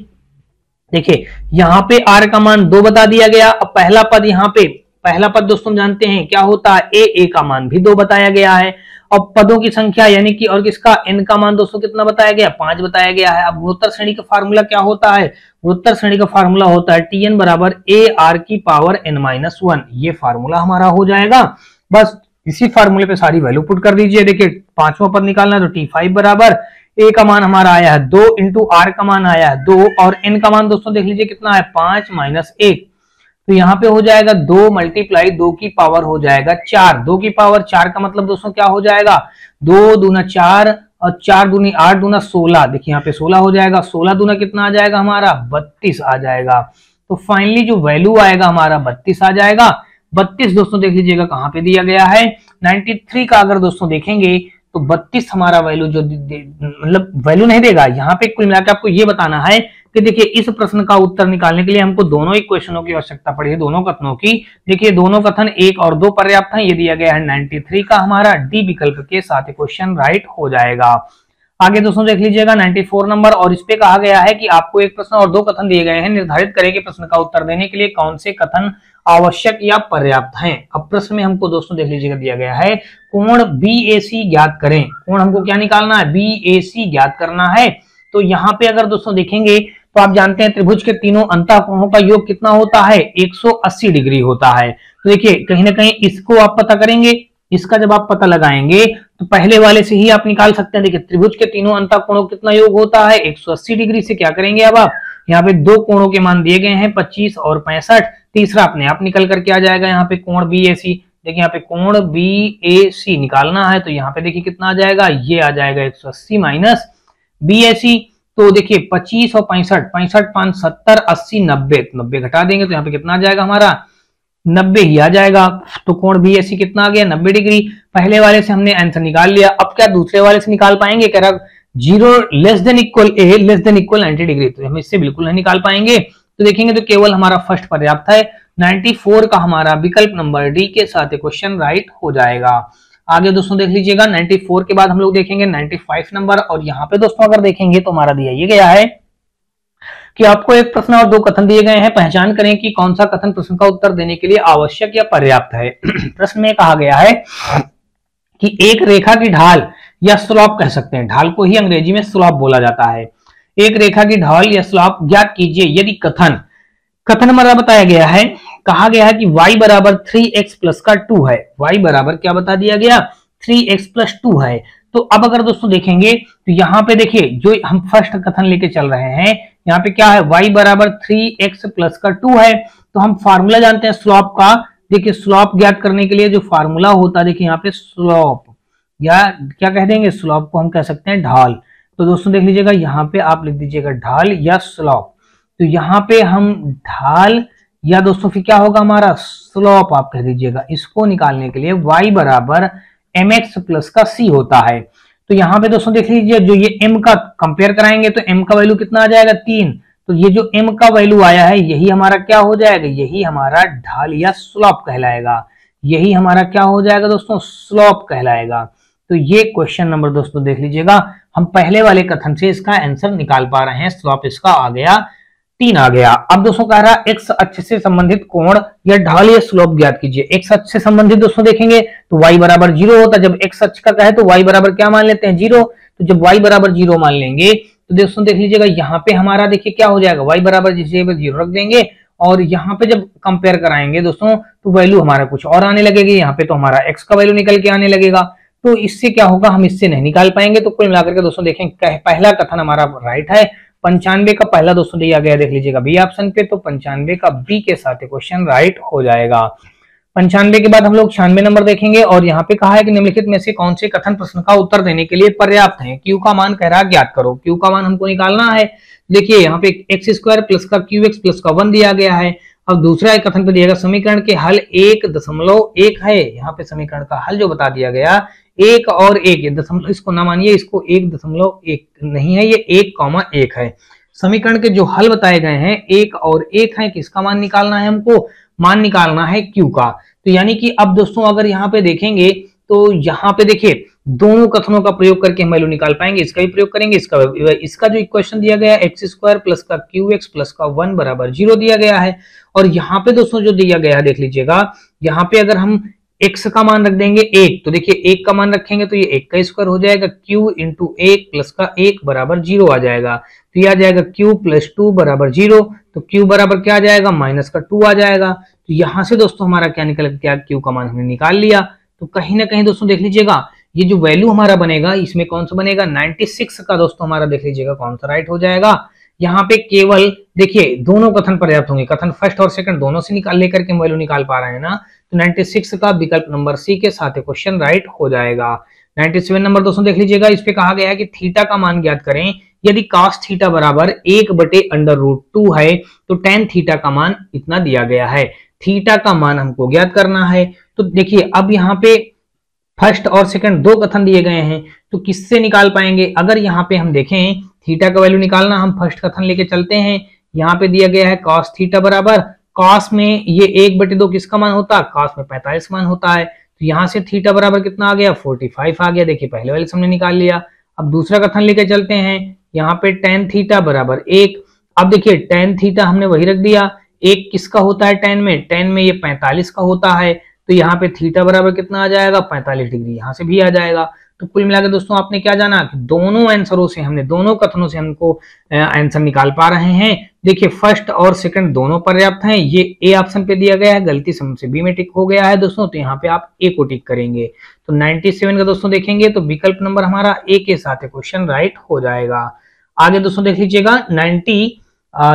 देखिए यहाँ पे आर का मान 2 बता दिया गया। अब पहला पद यहाँ पे पहला पद दोस्तों जानते हैं क्या होता है, ए का मान भी 2 बताया गया है, और पदों की संख्या यानी कि और किसका n का मान दोस्तों कितना बताया गया, 5 बताया गया है। अब गुणोत्तर श्रेणी का फार्मूला क्या होता है, गुणोत्तर श्रेणी का फार्मूला होता है Tn बराबर a r की पावर n-1, ये फार्मूला हमारा हो जाएगा। बस इसी फार्मूले पे सारी वैल्यू पुट कर दीजिए। देखिए पांचवा पद निकालना है तो T5 बराबर a का मान हमारा आया है 2 इंटू r का मान आया है 2 और n का मान दोस्तों देख लीजिए कितना है 5 माइनस 1, तो यहाँ पे हो जाएगा 2 मल्टीप्लाई 2 की पावर हो जाएगा 4, 2 की पावर 4 का मतलब दोस्तों क्या हो जाएगा, 2 दूना 4 और 4 दूनी 8 दूना 16, देखिए यहाँ पे 16 हो जाएगा, 16 दूना कितना आ जाएगा हमारा 32 आ जाएगा। तो फाइनली जो वैल्यू आएगा हमारा 32 आ जाएगा। 32 दोस्तों देख लीजिएगा कहाँ पे दिया गया है, 93 का अगर दोस्तों देखेंगे तो 32 हमारा वैल्यू जो मतलब वैल्यू नहीं देगा। यहाँ पे कुल मिलाकर आपको ये बताना है कि देखिए इस प्रश्न का उत्तर निकालने के लिए हमको दोनों इक्वेशनों की आवश्यकता पड़ी है, दोनों कथनों की। देखिए दोनों कथन 1 और 2 पर्याप्त हैं, ये दिया गया है 93 का हमारा डी विकल्प के साथ क्वेश्चन राइट हो जाएगा। आगे दोस्तों देख लीजिएगा 94 नंबर, और इस पे कहा गया है कि आपको एक प्रश्न और दो कथन दिए गए हैं, निर्धारित करें कि प्रश्न का उत्तर देने के लिए कौन से कथन आवश्यक या पर्याप्त हैं। अब प्रश्न में हमको दोस्तों देख लीजिएगा दिया गया है कोण BAC ज्ञात करें। कोण हमको क्या निकालना है, BAC ज्ञात करना है। तो यहाँ पे अगर दोस्तों देखेंगे तो आप जानते हैं त्रिभुज के तीनों अंतःकोणों का योग कितना होता है, 180 डिग्री होता है। तो देखिए कहीं ना कहीं इसको आप पता करेंगे, इसका जब आप पता लगाएंगे तो पहले वाले से ही आप निकाल सकते हैं। देखिए त्रिभुज के तीनों अंतःकोणों कितना योग होता है, 180 डिग्री से क्या करेंगे अब आप यहाँ पे दो कोणों के मान दिए गए हैं 25 और 65, तीसरा अपने आप निकल करके आ जाएगा यहाँ पे कोण BAC। देखिए यहाँ पे कोण BAC निकालना है तो यहाँ पे देखिए कितना आ जाएगा, ये आ जाएगा 180 माइनस BAC। तो देखिए 25 और 65, 65 5 70 80 90, 90 घटा देंगे तो यहाँ पे कितना आ जाएगा हमारा 90 ही आ जाएगा। तो कोण BAC कितना आ गया, 90 डिग्री। पहले वाले से हमने आंसर निकाल लिया, अब क्या दूसरे वाले से निकाल पाएंगे, कह रहा 0 less than equal A less than equal 90 degree, तो हम इससे बिल्कुल नहीं निकाल पाएंगे। तो देखेंगे तो केवल हमारा फर्स्ट पर्याप्त है, 94 का हमारा विकल्प नंबर डी के साथ क्वेश्चन राइट हो जाएगा। आगे दोस्तों देख लीजिएगा 94 के बाद हम लोग देखेंगे 95 नंबर, और यहाँ पे दोस्तों अगर देखेंगे तो हमारा दिया ये गया है कि आपको एक प्रश्न और दो कथन दिए गए हैं, पहचान करें कि कौन सा कथन प्रश्न का उत्तर देने के लिए आवश्यक या पर्याप्त है। प्रश्न में कहा गया है कि एक रेखा की ढाल या स्लॉप कह सकते हैं, ढाल को ही अंग्रेजी में स्लॉप बोला जाता है। एक रेखा की ढाल या स्लॉप ज्ञात कीजिए यदि कथन हमारा बताया गया है, कहा गया है कि y बराबर 3x प्लस का 2 है। y बराबर क्या बता दिया गया, 3x प्लस 2 है। तो अब अगर दोस्तों देखेंगे तो यहाँ पे देखिए जो हम फर्स्ट कथन लेके चल रहे हैं, यहाँ पे क्या है y बराबर 3x प्लस का 2 है। तो हम फार्मूला जानते हैं स्लॉप का। देखिए स्लॉप ज्ञात करने के लिए जो फार्मूला होता है, देखिए यहाँ पे स्लॉप या क्या कह देंगे, स्लॉप को हम कह सकते हैं ढाल। तो दोस्तों देख लीजिएगा यहाँ पे आप लिख दीजिएगा ढाल या स्लॉप। तो यहाँ पे हम ढाल या दोस्तों फिर क्या होगा हमारा स्लॉप आप कह दीजिएगा। इसको निकालने के लिए y बराबर mx प्लस का c होता है। तो यहाँ पे दोस्तों देख लीजिए जो ये m का कंपेयर कराएंगे तो m का वैल्यू कितना आ जाएगा 3। तो ये जो m का वैल्यू आया है यही हमारा क्या हो जाएगा, यही हमारा ढाल या स्लॉप कहलाएगा। यही हमारा क्या हो जाएगा दोस्तों, स्लॉप कहलाएगा। तो ये क्वेश्चन नंबर दोस्तों देख लीजिएगा, हम पहले वाले कथन से इसका आंसर निकाल पा रहे हैं। स्लॉप इसका आ गया 3 आ गया। अब दोस्तों कह रहा है एक्स अक्ष से संबंधित कोण या ढाल या स्लोप ज्ञात कीजिए। एक्स अक्ष से संबंधित दोस्तों देखेंगे तो y बराबर 0 होता है। जब एक्स अक्ष का कहे तो y बराबर क्या मान लेते हैं 0। तो जब y बराबर 0 मान लेंगे तो दोस्तों देख लीजिएगा यहाँ पे हमारा देखिए क्या हो जाएगा, y बराबर जिस जगह पे 0 रख देंगे और यहाँ पे जब कंपेयर कराएंगे दोस्तों तो वैल्यू हमारा कुछ और आने लगेगी। यहाँ पे तो हमारा x का वैल्यू निकल के आने लगेगा। तो इससे क्या होगा, हम इससे नहीं निकाल पाएंगे। तो कुल मिलाकर के दोस्तों देखें पहला कथन हमारा राइट है। 95 का पहला दोस्तों दिया गया, देख लीजिएगा बी ऑप्शन पे। तो 95 का बी के साथ क्वेश्चन राइट हो जाएगा। 95 के बाद हम लोग 96 नंबर देखेंगे और यहाँ पे कहा है कि निम्नलिखित में से कौन से कथन प्रश्न का उत्तर देने के लिए पर्याप्त है। क्यू का मान कह रहा है ज्ञात करो। क्यू का मान हमको निकालना है। देखिए यहाँ पे एक्स स्क्वायर प्लस का क्यू एक्स प्लस का 1 दिया गया है। अब दूसरा एक कथन पे दिया गया समीकरण के हल 1.1 है। यहाँ पे समीकरण का हल जो बता दिया गया 1 और 1 दशमलव, इसको ना मानिए, इसको 1.1 नहीं है, ये 1,1 है। समीकरण के जो हल बताए गए हैं 1 और 1 है। किसका मान निकालना है, हमको मान निकालना है क्यू का। तो यानी कि अब दोस्तों अगर यहाँ पे देखेंगे तो यहाँ पे देखिए दोनों कथनों का प्रयोग करके हम वैल्यू निकाल पाएंगे। इसका भी प्रयोग करेंगे, इसका जो इक्वेशन दिया गया एक्स स्क्वायर प्लस का क्यू एक्स प्लस का 1 बराबर 0 दिया गया है। और यहाँ पे दोस्तों जो दिया गया है देख लीजिएगा, यहाँ पे अगर हम x का मान रख देंगे 1, तो देखिए 1 का मान रखेंगे तो ये 1 का स्क्वायर हो जाएगा। q इंटू 1 प्लस का 1 बराबर 0 आ जाएगा। तो ये आ जाएगा q प्लस 2 बराबर 0। तो q बराबर क्या आ जाएगा, माइनस का 2 आ जाएगा। तो यहाँ से दोस्तों हमारा क्या निकल गया, q का मान हमने निकाल लिया। तो कहीं ना कहीं दोस्तों देख लीजिएगा ये जो वैल्यू हमारा बनेगा इसमें कौन सा बनेगा, 96 का दोस्तों हमारा देख लीजिएगा कौन सा राइट हो जाएगा। यहाँ पे केवल देखिए दोनों कथन पर्याप्त होंगे, कथन फर्स्ट और सेकंड दोनों से निकाल लेकर के हम वैल्यू निकाल पा रहे हैं ना। तो 96 का विकल्प नंबर सी के साथ क्वेश्चन राइट हो जाएगा। 97 नंबर दोस्तों देख लीजिएगा, इस पे कहा गया है कि थीटा का मान ज्ञात करें यदि cos थीटा बराबर 1/√2 है तो tan थीटा का मान इतना दिया गया है। थीटा का मान हमको ज्ञात करना है। तो देखिए अब यहाँ पे फर्स्ट और सेकंड दो कथन दिए गए हैं, तो किससे निकाल पाएंगे। अगर यहाँ पे हम देखें थीटा का वैल्यू निकालना, हम फर्स्ट कथन लेके चलते हैं। यहाँ पे दिया गया है cos थीटा बराबर, cos में ये 1/2 किसका मान होता है, cos में 45 मान होता है। तो यहाँ से थीटा बराबर कितना आ गया, 45 आ गया। देखिए पहले वाले से हमने निकाल लिया। अब दूसरा कथन लेके चलते हैं, यहाँ पे tan थीटा बराबर 1। अब देखिए tan थीटा हमने वही रख दिया, 1 किसका होता है tan में, tan में ये 45 का होता है, तो यहाँ पे थीटा बराबर कितना आ जाएगा 45 डिग्री, यहाँ से भी आ जाएगा। तो कुल मिलाकर दोस्तों आपने क्या जाना कि दोनों आंसरों से हमने, दोनों कथनों से हमको आंसर निकाल पा रहे हैं। देखिए फर्स्ट और सेकंड दोनों पर्याप्त हैं, ये ए ऑप्शन पे दिया गया है, गलती से हमसे बी में टिक हो गया है दोस्तों, तो यहाँ पे आप ए को टिक करेंगे। तो 97 का दोस्तों देखेंगे तो विकल्प नंबर हमारा ए के साथ है क्वेश्चन राइट हो जाएगा। आगे दोस्तों देख लीजिएगा 90,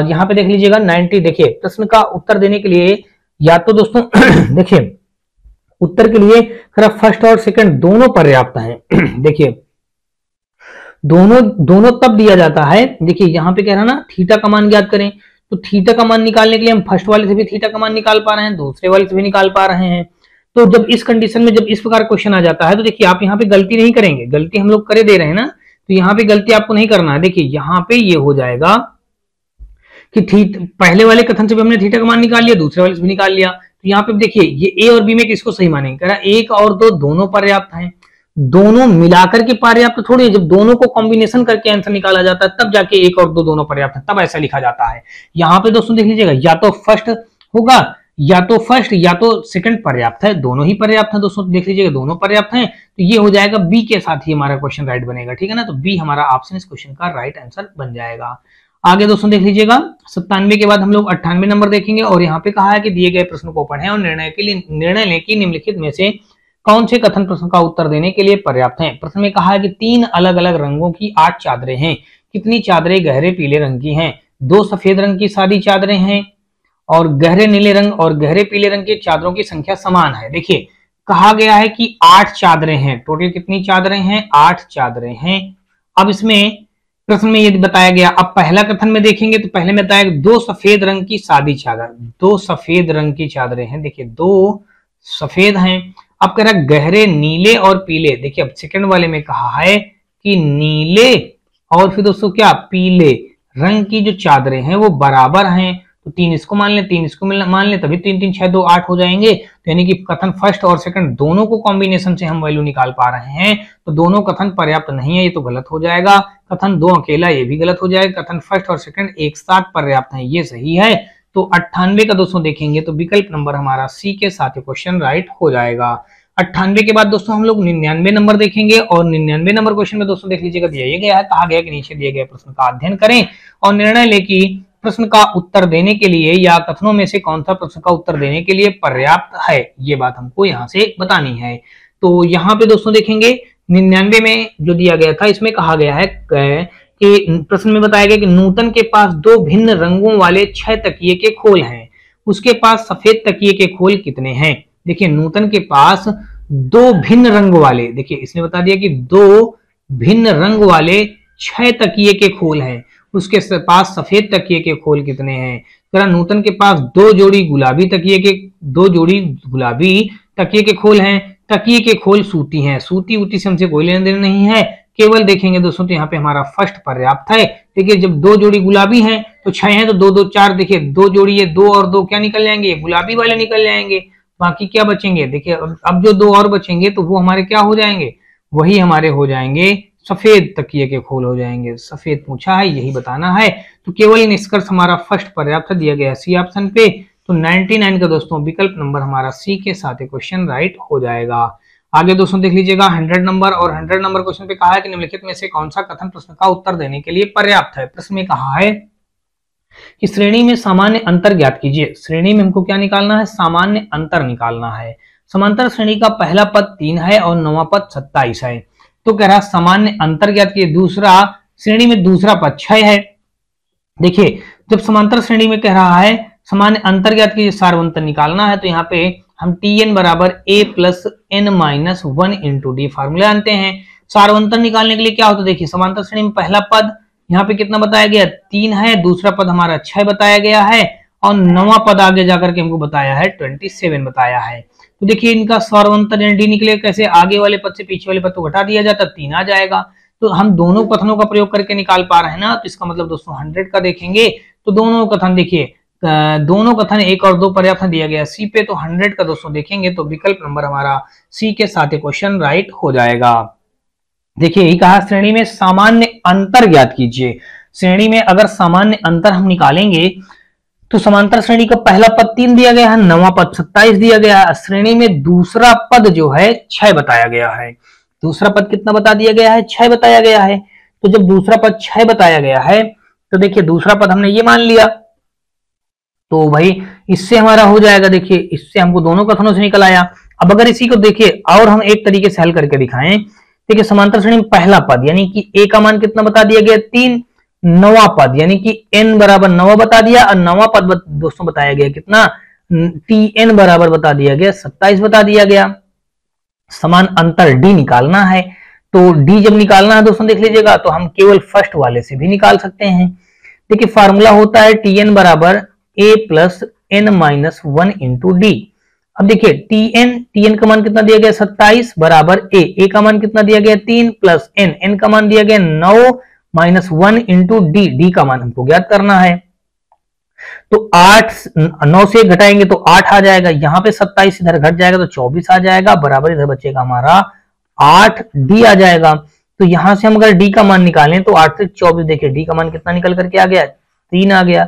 यहाँ पे देख लीजिएगा 90। देखिए प्रश्न का उत्तर देने के लिए या तो दोस्तों देखिए उत्तर के लिए फर्स्ट और सेकंड दोनों पर्याप्त हैं। देखिए दोनों तब दिया जाता है, देखिए यहाँ पे कह रहा ना थीटा का मान ज्ञात करें, तो थीटा का मान निकालने के लिए हम फर्स्ट वाले से भी थीटा का मान निकाल पा रहे हैं, दूसरे वाले से भी निकाल पा रहे हैं। तो जब इस कंडीशन में जब इस प्रकार क्वेश्चन आ जाता है तो देखिए आप यहाँ पे गलती नहीं करेंगे, गलती हम लोग करे दे रहे हैं ना, तो यहाँ पे गलती आपको नहीं करना है। देखिए यहाँ पे ये हो जाएगा कि पहले वाले कथन से भी हमने थीटा का मान निकाल लिया, दूसरे वाले से भी निकाल लिया, तो यहाँ पे देखिए ये ए और बी में किसको सही मानेंगे, कह रहा 1 और 2 दोनों पर्याप्त हैं, दोनों मिलाकर के पर्याप्त थोड़ी है, जब दोनों को कॉम्बिनेशन करके आंसर निकाला जाता है तब जाके 1 और 2 दोनों पर्याप्त है, तब ऐसा लिखा जाता है। यहाँ पे दोस्तों देख लीजिएगा या तो फर्स्ट होगा, या तो फर्स्ट या तो सेकंड पर्याप्त है, दोनों ही पर्याप्त है दोस्तों, देख लीजिएगा दोनों पर्याप्त हैं, तो ये हो जाएगा बी के साथ ही हमारा क्वेश्चन राइट बनेगा, ठीक है ना। तो बी हमारा ऑप्शन इस क्वेश्चन का राइट आंसर बन जाएगा। आगे दोस्तों देख लीजिएगा 97 के बाद हम लोग 98 नंबर देखेंगे, और यहाँ पे कहा है कि दिए गए प्रश्न को पढ़ें और निर्णय लें कि निम्नलिखित में से कौन से कथन प्रश्न का उत्तर देने के लिए पर्याप्त हैं। प्रश्न में कहा है कि 3 अलग अलग रंगों की 8 चादरें हैं, कितनी चादरें गहरे पीले रंग की हैं, 2 सफेद रंग की सादी चादरें हैं, और गहरे नीले रंग और गहरे पीले रंग की चादरों की संख्या समान है। देखिए कहा गया है कि 8 चादरें हैं, टोटल कितनी चादरें हैं 8 चादरें हैं। अब इसमें प्रश्न में ये बताया गया, अब पहला कथन में देखेंगे तो पहले में बताया 2 सफेद रंग की सादी चादर, 2 सफेद रंग की चादरें हैं, देखिए 2 सफेद हैं। अब कह रहा है गहरे नीले और पीले, देखिए अब सेकंड वाले में कहा है कि नीले और फिर दोस्तों क्या पीले रंग की जो चादरें हैं वो बराबर हैं, तो 3 इसको मान ले 3 इसको मान ले, तभी 3 3 6 2 8 हो जाएंगे। तो यानी कि कथन फर्स्ट और सेकंड दोनों को कॉम्बिनेशन से हम वैल्यू निकाल पा रहे हैं, तो दोनों कथन पर्याप्त नहीं है, ये तो गलत हो जाएगा। कथन 2 अकेला ये भी गलत हो जाएगा, कथन फर्स्ट और सेकंड एक साथ पर्याप्त है, ये सही है। तो 98 का दोस्तों देखेंगे तो विकल्प नंबर हमारा सी के साथ क्वेश्चन राइट हो जाएगा। 98 के बाद दोस्तों हम लोग 99 नंबर देखेंगे, और 99 नंबर क्वेश्चन में दोस्तों देख लीजिएगा दिया गया है, कहा गया कि नीचे दिए गए प्रश्न का अध्ययन करें और निर्णय लें कि प्रश्न का उत्तर देने के लिए या कथनों में से कौन सा प्रश्न का उत्तर देने के लिए पर्याप्त है, ये बात हमको यहाँ से बतानी है। तो यहाँ पे दोस्तों देखेंगे 99 में जो दिया गया था इसमें कहा गया है कि प्रश्न में बताया गया कि नूतन के पास 2 भिन्न रंगों वाले 6 तकिए के खोल हैं, उसके पास सफेद तकिए के खोल कितने हैं। देखिए नूतन के पास 2 भिन्न रंग वाले, देखिए इसने बता दिया कि 2 भिन्न रंग वाले 6 तकिए के खोल हैं, उसके पास सफेद तकिए के खोल कितने हैं। जरा नूतन के पास 2 जोड़ी गुलाबी तकिए के खोल हैं, तकिए के खोल सूती हैं, सूती ऊती से हमसे कोई लेना देना नहीं है, केवल देखेंगे दोस्तों तो यहाँ पे हमारा फर्स्ट पर्याप्त है। देखिए जब 2 जोड़ी गुलाबी हैं तो 6 हैं तो 2 2 4, देखिए 2 जोड़ी ये 2 और 2 क्या निकल जाएंगे, गुलाबी वाले निकल जाएंगे, बाकी क्या बचेंगे। देखिए अब जो 2 और बचेंगे तो वो हमारे क्या हो जाएंगे, वही हमारे हो जाएंगे सफेद तकिए के खोल हो जाएंगे। सफेद पूछा है यही बताना है, तो केवल निष्कर्ष हमारा फर्स्ट पर्याप्त दिया गया सी ऑप्शन पे। तो 99 का दोस्तों विकल्प नंबर हमारा सी के साथ क्वेश्चन राइट हो जाएगा। आगे दोस्तों देख लीजिएगा 100 नंबर, और 100 नंबर क्वेश्चन पे कहा है कि निम्नलिखित में से कौन सा कथन प्रश्न का उत्तर देने के लिए पर्याप्त है। प्रश्न में कहा है कि श्रेणी में सामान्य अंतर ज्ञात कीजिए। श्रेणी में हमको क्या निकालना है, सामान्य अंतर निकालना है। समांतर श्रेणी का पहला पद 3 है और 9वां पद 27 है, तो कह रहा सामान्य अंतर ज्ञात कीजिए। दूसरा श्रेणी में दूसरा पद 6 है। देखिए जब समांतर श्रेणी में कह रहा है सामान्य अंतर ज्ञात कीजिए, सार्वंतर निकालना है, तो यहाँ पे हम tn बराबर a plus n minus 1 into D formula जानते हैं। सार्वंतर निकालने के लिए क्या होता है, देखिए समांतर श्रेणी में पहला पद यहाँ पे कितना बताया गया 3 है, दूसरा पद हमारा 6 बताया गया है, और 9वां पद आगे जाकर के हमको बताया है 27 बताया है। तो देखिए इनका सार्वंतर डी निकले कैसे, आगे वाले पद से पीछे वाले पद को घटा दिया जाता 3 आ जाएगा। तो हम दोनों कथनों का प्रयोग करके निकाल पा रहे हैं ना, तो इसका मतलब दोस्तों 100 का देखेंगे तो दोनों कथन, देखिए दोनों कथन 1 और 2 पर्याप्त दिया गया सी पे, तो 100 का दोस्तों देखेंगे तो विकल्प नंबर हमारा सी के साथ क्वेश्चन राइट हो जाएगा। देखिए यही कहा, श्रेणी में सामान्य अंतर ज्ञात कीजिए। श्रेणी में अगर सामान्य अंतर हम निकालेंगे तो समांतर श्रेणी का पहला पद 3 दिया गया है, नवा पद 27 दिया गया है। श्रेणी में दूसरा पद जो है 6 बताया गया है। दूसरा पद कितना बता दिया गया है? 6 बताया गया है। तो जब दूसरा पद 6 बताया गया है तो देखिए दूसरा पद हमने ये मान लिया, तो भाई इससे हमारा हो जाएगा। देखिए इससे हमको दोनों कथनों से निकल आया। अब अगर इसी को देखिए और हम एक तरीके से हल करके दिखाएं, देखिए समांतर श्रेणी में पहला पद यानी कि ए का मान कितना बता दिया गया? 3। नवा पद यानी कि n बराबर 9 बता दिया, और नवा पद दोस्तों बताया गया कितना? tn बराबर बता दिया गया 27 बता दिया गया। समान अंतर d निकालना है, तो d जब निकालना है दोस्तों देख लीजिएगा, तो हम केवल फर्स्ट वाले से भी निकाल सकते हैं। देखिए फार्मूला होता है tn बराबर a plus n minus 1 into D. अब देखिए tn का मान कितना दिया गया? 27 बराबर a का मान कितना दिया गया? 3 प्लस n का मान दिया गया 9 माइनस 1 इंटू डी का मान हमको ज्ञात करना है। तो 8 9 से घटाएंगे तो 8 आ जाएगा, यहाँ पे 27 इधर घट जाएगा तो 24 आ जाएगा, बराबर इधर बचेगा हमारा 8 डी आ जाएगा। तो यहां से हम अगर डी का मान निकालें तो 8 से 24, देखिए डी का मान कितना निकल करके आ गया? 3 आ गया।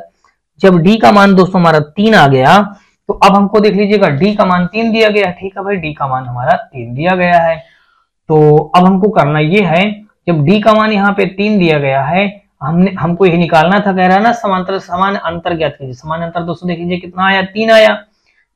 जब डी का मान दोस्तों हमारा 3 आ गया तो अब हमको देख लीजिएगा डी का मान 3 दिया गया। ठीक है भाई, डी का मान हमारा 3 दिया गया है। तो अब हमको करना ये है, जब डी का मान यहाँ पे 3 दिया गया है, हमको यही निकालना था, कह रहा है ना समांतर समान अंतर ज्ञात कीजिए। समान अंतर दोस्तों देख लीजिए कितना आया? 3 आया।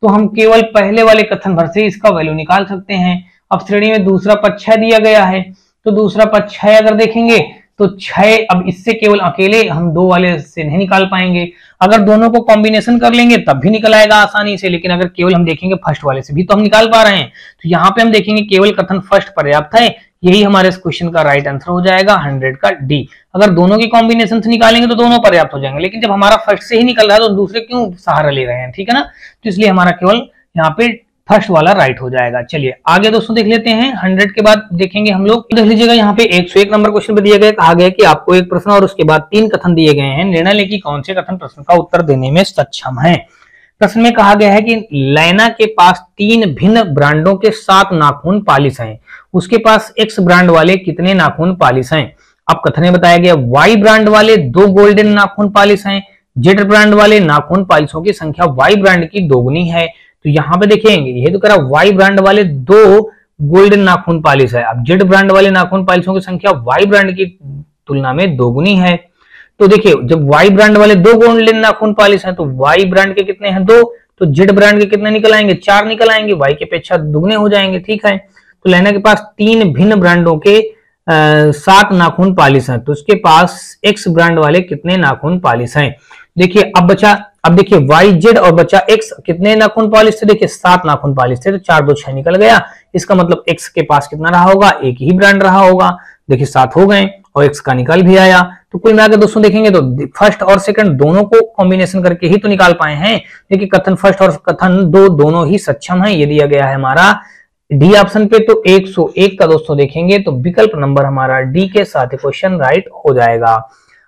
तो हम केवल पहले वाले कथन भर से इसका वैल्यू निकाल सकते हैं। अब श्रेणी में दूसरा पद 6 दिया गया है, तो दूसरा पद 6 अगर देखेंगे तो 6, अब इससे केवल अकेले हम 2 वाले से नहीं निकाल पाएंगे, अगर दोनों को कॉम्बिनेशन कर लेंगे तब भी निकल आएगा आसानी से। लेकिन अगर केवल हम देखेंगे फर्स्ट वाले से भी तो हम निकाल पा रहे हैं, तो यहाँ पे हम देखेंगे केवल कथन फर्स्ट पर्याप्त है। यही हमारे इस क्वेश्चन का राइट आंसर हो जाएगा 100 का डी। अगर दोनों की कॉम्बिनेशन से निकालेंगे तो दोनों पर्याप्त हो जाएंगे, लेकिन जब हमारा फर्स्ट से ही निकल रहा है तो दूसरे क्यों सहारा ले रहे हैं? ठीक है ना, तो इसलिए हमारा केवल यहाँ पे फर्स्ट वाला राइट हो जाएगा। चलिए आगे दोस्तों देख लेते हैं। 100 के बाद देखेंगे हम लोग, देख लीजिएगा यहाँ पे 101 नंबर क्वेश्चन पे दिया गया, कहा गया कि आपको एक प्रश्न और उसके बाद 3 कथन दिए गए हैं, निर्णय लें कि कौन से कथन प्रश्न का उत्तर देने में सक्षम है। प्रश्न में कहा गया है कि लैना के पास 3 भिन्न ब्रांडों के 7 नाखून पॉलिश हैं, उसके पास एक्स ब्रांड वाले कितने नाखून पॉलिश हैं? अब कथन में बताया गया वाई ब्रांड वाले 2 गोल्डन नाखून पॉलिश हैं, जेड ब्रांड वाले नाखून पॉलिशों की संख्या वाई ब्रांड की दोगुनी है। तो यहाँ पे देखेंगे ये तो कह रहा वाई ब्रांड वाले 2 गोल्डन नाखून पॉलिश है, अब जेड ब्रांड वाले नाखून पॉलिशों की संख्या वाई ब्रांड की तुलना में दोगुनी है। तो देखिए जब वाई ब्रांड वाले 2 गोल्डन नाखून पॉलिश हैं तो वाई ब्रांड के कितने हैं? 2। तो जेड ब्रांड के कितने निकल आएंगे? 4 निकल आएंगे, वाई के अपेक्षा दुगने हो जाएंगे। ठीक है, तो लैना के पास 3 भिन्न ब्रांडों के 7 नाखून पॉलिश हैं, तो उसके पास एक्स ब्रांड वाले कितने नाखून पॉलिश हैं? देखिए अब देखिए वाई जेड और बचा एक्स, कितने नाखून पॉलिश थे? देखिए 7 नाखून पॉलिश थे, तो 4 2 6 निकल गया। इसका मतलब एक्स के पास कितना रहा होगा? एक ही ब्रांड रहा होगा। देखिए 7 हो गए और एक्स का निकल भी आया। तो कुल मिलाकर दोस्तों देखेंगे तो फर्स्ट और सेकंड दोनों को कॉम्बिनेशन करके ही तो निकाल पाए हैं। देखिए कथन फर्स्ट और कथन 2 दोनों ही सक्षम है, ये दिया गया है हमारा डी ऑप्शन पे। तो 101 का दोस्तों देखेंगे तो विकल्प नंबर हमारा डी के साथ क्वेश्चन राइट हो जाएगा।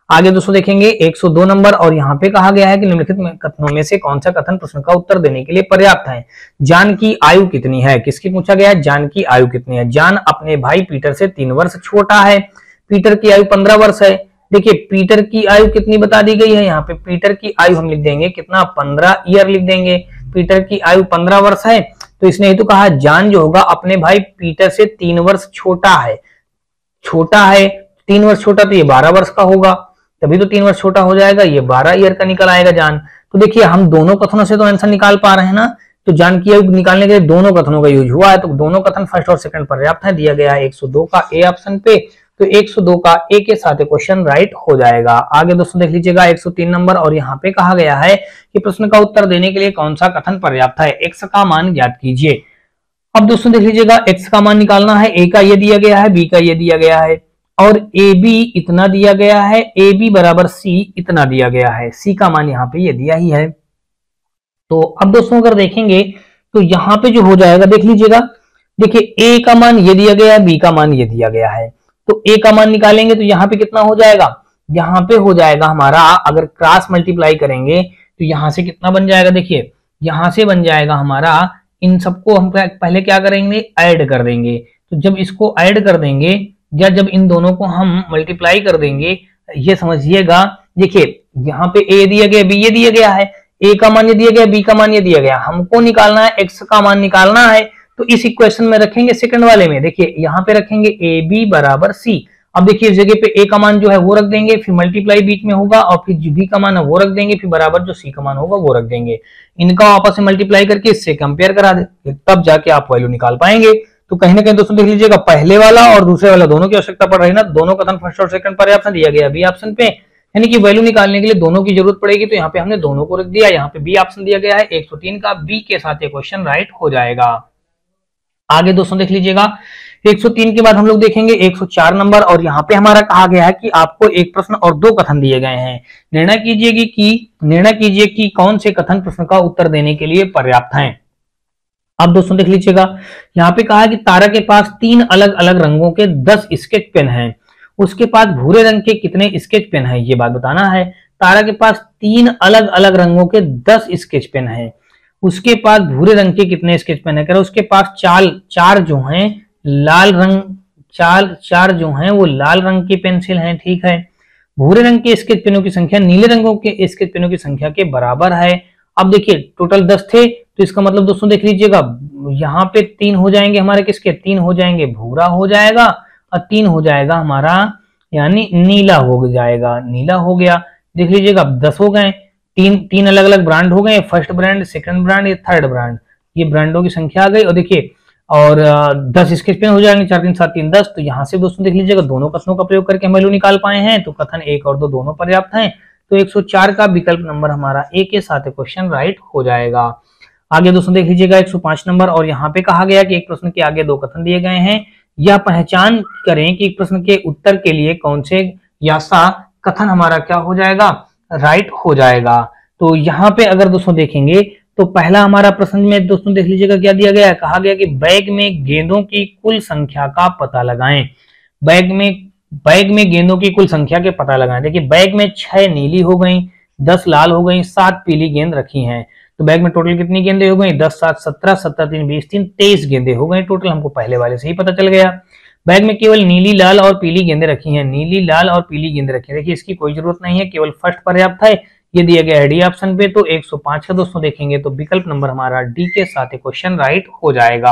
आगे दोस्तों देखेंगे 102 नंबर, और यहाँ पे कहा गया है कि निम्नलिखित कथनों में से कौन सा कथन प्रश्न का उत्तर देने के लिए पर्याप्त है? जान की आयु कितनी है? किसकी पूछा गया है? जान की आयु कितनी है? जान अपने भाई पीटर से 3 वर्ष छोटा है, पीटर की आयु 15 वर्ष है। देखिए पीटर की आयु कितनी बता दी गई है? यहाँ पे पीटर की आयु हम लिख देंगे कितना? 15 ईयर लिख देंगे। पीटर की आयु 15 वर्ष है, तो इसने ही तो कहा जान जो होगा अपने भाई पीटर से 3 वर्ष छोटा है। 3 वर्ष छोटा, तो ये 12 वर्ष का होगा, तभी तो 3 वर्ष छोटा हो जाएगा, ये 12 ईयर का निकल आएगा जान। तो देखिए हम दोनों कथनों से तो आंसर निकाल पा रहे हैं ना, तो जान की आयु निकालने के लिए दोनों कथनों का यूज हुआ है, तो दोनों कथन फर्स्ट और सेकंड पर्याप्त है। दिया गया है 102 का ए ऑप्शन पे, तो 102 का ए के साथ क्वेश्चन राइट हो जाएगा। आगे दोस्तों देख लीजिएगा 103 नंबर, और यहाँ पे कहा गया है कि प्रश्न का उत्तर देने के लिए कौन सा कथन पर्याप्त है? एक्स का मान ज्ञात कीजिए। अब दोस्तों देख लीजिएगा एक्स का मान निकालना है, ए का ये दिया गया है, बी का ये दिया गया है, और ए बी इतना दिया गया है, ए बी बराबर सी इतना दिया गया है, सी का मान यहाँ पे ये दिया ही है। तो अब दोस्तों अगर देखेंगे तो यहाँ पे जो हो जाएगा देख लीजिएगा, देखिए ए का मान ये दिया गया है, बी का मान ये दिया गया है, तो ए का मान निकालेंगे तो यहाँ पे कितना हो जाएगा? यहाँ पे हो जाएगा हमारा, अगर क्रॉस मल्टीप्लाई करेंगे तो यहाँ से कितना बन जाएगा? देखिए यहाँ से बन जाएगा हमारा, इन सबको हम पहले क्या करेंगे? ऐड कर देंगे। तो जब इसको ऐड कर देंगे या जब इन दोनों को हम मल्टीप्लाई कर देंगे, ये समझिएगा, देखिए यहाँ पे ए दिया गया, बी ये दिया गया है, ए का मान ये दिया गया, बी का मान ये दिया गया, हमको निकालना है एक्स का मान निकालना है, तो इस इक्वेशन में रखेंगे सेकंड वाले में, देखिए यहाँ पे रखेंगे ए बी बराबर सी। अब देखिए इस जगह पे ए का मान जो है वो रख देंगे, फिर मल्टीप्लाई बीच में होगा, और फिर जो बी का मान है वो रख देंगे, फिर बराबर जो सी का मान होगा वो रख देंगे। इनका आपस में मल्टीप्लाई करके इससे कंपेयर करा दे, तब जाके आप वैल्यू निकाल पाएंगे। तो कहीं ना कहीं दोस्तों देख लीजिएगा, पहले वाला और दूसरे वाला दोनों की आवश्यकता पड़ रही है ना, दोनों कथन फर्स्ट और सेकंड पर ऑप्शन दिया गया बी ऑप्शन पे, यानी कि वैल्यू निकालने के लिए दोनों की जरूरत पड़ेगी, तो यहाँ पे हमने दोनों को रख दिया, यहाँ पे बी ऑप्शन दिया गया है 103 का, बी के साथ ये क्वेश्चन राइट हो जाएगा। आगे दोस्तों देख लीजिएगा, 103 के बाद हम लोग देखेंगे 104 नंबर, और यहाँ पे हमारा कहा गया है कि आपको एक प्रश्न और दो कथन दिए गए हैं, निर्णय कीजिए कि कौन से कथन प्रश्न का उत्तर देने के लिए पर्याप्त हैं। अब दोस्तों देख लीजिएगा, यहाँ पे कहा है कि तारा के पास 3 अलग अलग रंगों के 10 स्केच पेन हैं, उसके पास भूरे रंग के कितने स्केच पेन हैं, ये बात बताना है। तारा के पास 3 अलग अलग रंगों के 10 स्केच पेन हैं, उसके पास भूरे रंग के कितने स्केच पेन है, कह रहा उसके पास चार जो हैं लाल रंग, चार जो हैं वो लाल रंग की पेंसिल हैं, ठीक है। भूरे रंग के स्केच पेनों की संख्या नीले रंगों के स्केच पेनों की संख्या के बराबर है। अब देखिए टोटल 10 थे, तो इसका मतलब दोस्तों देख लीजिएगा, यहाँ पे 3 हो जाएंगे हमारे किसके, 3 हो जाएंगे भूरा हो जाएगा, और 3 हो जाएगा हमारा यानी नीला हो जाएगा, नीला हो गया। देख लीजिएगा 10 हो गए, तीन अलग अलग ब्रांड हो गए, फर्स्ट ब्रांड, सेकंड ब्रांड, ये थर्ड ब्रांड, ये ब्रांडों की संख्या आ गई। और देखिए और 10 स्केच पेन हो जाएंगे, 4 3 7 3 10। तो यहाँ से दोस्तों देख लीजिएगा दोनों कथनों का प्रयोग करके हम वैल्यू निकाल पाए हैं, तो कथन 1 और 2 दोनों पर्याप्त हैं, तो 104 का विकल्प नंबर हमारा ए के साथ क्वेश्चन राइट हो जाएगा। आगे दोस्तों देख लीजिएगा 105 नंबर, और यहाँ पे कहा गया कि एक प्रश्न के आगे 2 कथन दिए गए हैं, यह पहचान करें कि प्रश्न के उत्तर के लिए कौन से या सा कथन हमारा क्या हो जाएगा, राइट हो जाएगा। तो यहाँ पे अगर दोस्तों देखेंगे तो पहला हमारा प्रश्न में दोस्तों देख लीजिएगा क्या दिया गया है, कहा गया कि बैग में गेंदों की कुल संख्या का पता लगाएं। बैग में गेंदों की कुल संख्या के पता लगाएं। देखिए बैग में 6 नीली हो गई, 10 लाल हो गई, 7 पीली गेंद रखी हैं, तो बैग में टोटल कितनी गेंदें हो गई, 10 7 17, 17 3 20 3 23 गेंदें हो गई टोटल, हमको पहले वाले से ही पता चल गया। बैग में केवल नीली लाल और पीली गेंदें रखी हैं, नीली लाल और पीली गेंदें रखी हैं, देखिए इसकी कोई जरूरत नहीं है, केवल फर्स्ट पर्याप्त है, ये दिया गया है डी ऑप्शन पे। तो 105 का दोस्तों देखेंगे तो विकल्प नंबर हमारा डी के साथ क्वेश्चन राइट हो जाएगा।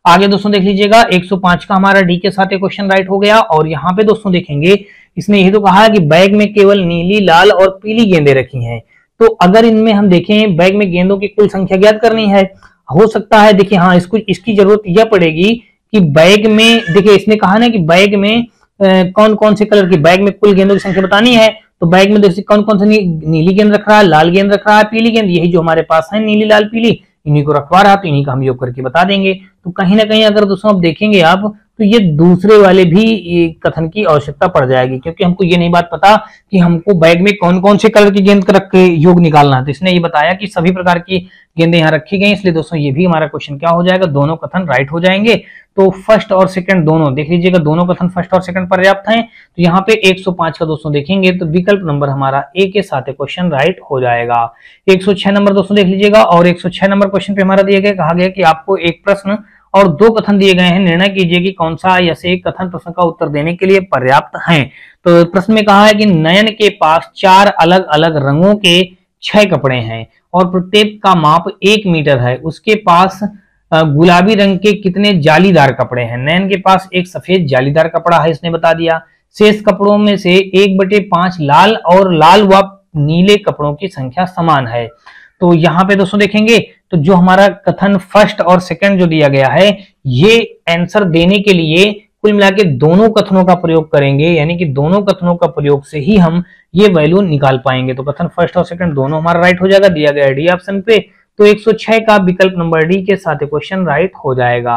आगे दोस्तों देख लीजिएगा 105 का हमारा डी के साथ क्वेश्चन राइट हो गया, और यहाँ पे दोस्तों देखेंगे इसने यही तो कहा है कि बैग में केवल नीली लाल और पीली गेंदें रखी हैं, तो अगर इनमें हम देखें बैग में गेंदों की कुल संख्या ज्ञात करनी है, हो सकता है देखिए हाँ इसकी जरूरत यह पड़ेगी कि बैग में, देखिए इसने कहा ना कि बैग में कौन कौन से कलर की, बैग में कुल गेंदों की संख्या बतानी है, तो बैग में देखिए कौन कौन से नीली गेंद रख रहा है, लाल गेंद रख रहा है, पीली गेंद, यही जो हमारे पास है नीली लाल पीली, इन्हीं को रखवा रहा, तो इन्हीं का हम योग करके बता देंगे। तो कहीं ना कहीं अगर दोस्तों आप देखेंगे आप तो ये दूसरे वाले भी कथन की आवश्यकता पड़ जाएगी, क्योंकि हमको ये नहीं बात पता कि हमको बैग में कौन कौन से कलर की गेंद रख के योग निकालना है, तो इसने ये बताया कि सभी प्रकार की गेंदें यहाँ रखी गई, इसलिए दोस्तों ये भी हमारा क्वेश्चन क्या हो जाएगा, दोनों कथन राइट हो जाएंगे। तो फर्स्ट और सेकंड दोनों देख लीजिएगा, दोनों कथन फर्स्ट और सेकंड पर्याप्त हैं, तो यहाँ पे 105 का दोस्तों देखेंगे तो विकल्प नंबर हमारा ए के साथ क्वेश्चन राइट हो जाएगा। 106 नंबर दोस्तों देख लीजिएगा, और 106 नंबर क्वेश्चन पे हमारा दिया गया, कहा गया कि आपको एक प्रश्न और 2 कथन दिए गए हैं, निर्णय कीजिए कि कौन सा या से एक कथन प्रश्न का उत्तर देने के लिए पर्याप्त हैं। तो प्रश्न में कहा है कि नयन के पास 4 अलग अलग रंगों के 6 कपड़े हैं और प्रत्येक का माप 1 मीटर है, उसके पास गुलाबी रंग के कितने जालीदार कपड़े हैं। नयन के पास एक सफेद जालीदार कपड़ा है, इसने बता दिया, शेष कपड़ों में से 1/5 लाल और लाल व नीले कपड़ों की संख्या समान है। तो यहाँ पे दोस्तों देखेंगे तो जो हमारा कथन फर्स्ट और सेकंड जो दिया गया है, ये आंसर देने के लिए कुल मिला के दोनों कथनों का प्रयोग करेंगे, यानी कि दोनों कथनों का प्रयोग से ही हम ये वैल्यू निकाल पाएंगे। तो कथन फर्स्ट और सेकंड दोनों हमारा राइट हो जाएगा, दिया गया डी ऑप्शन पे। तो 106 का विकल्प नंबर डी के साथ क्वेश्चन राइट हो जाएगा।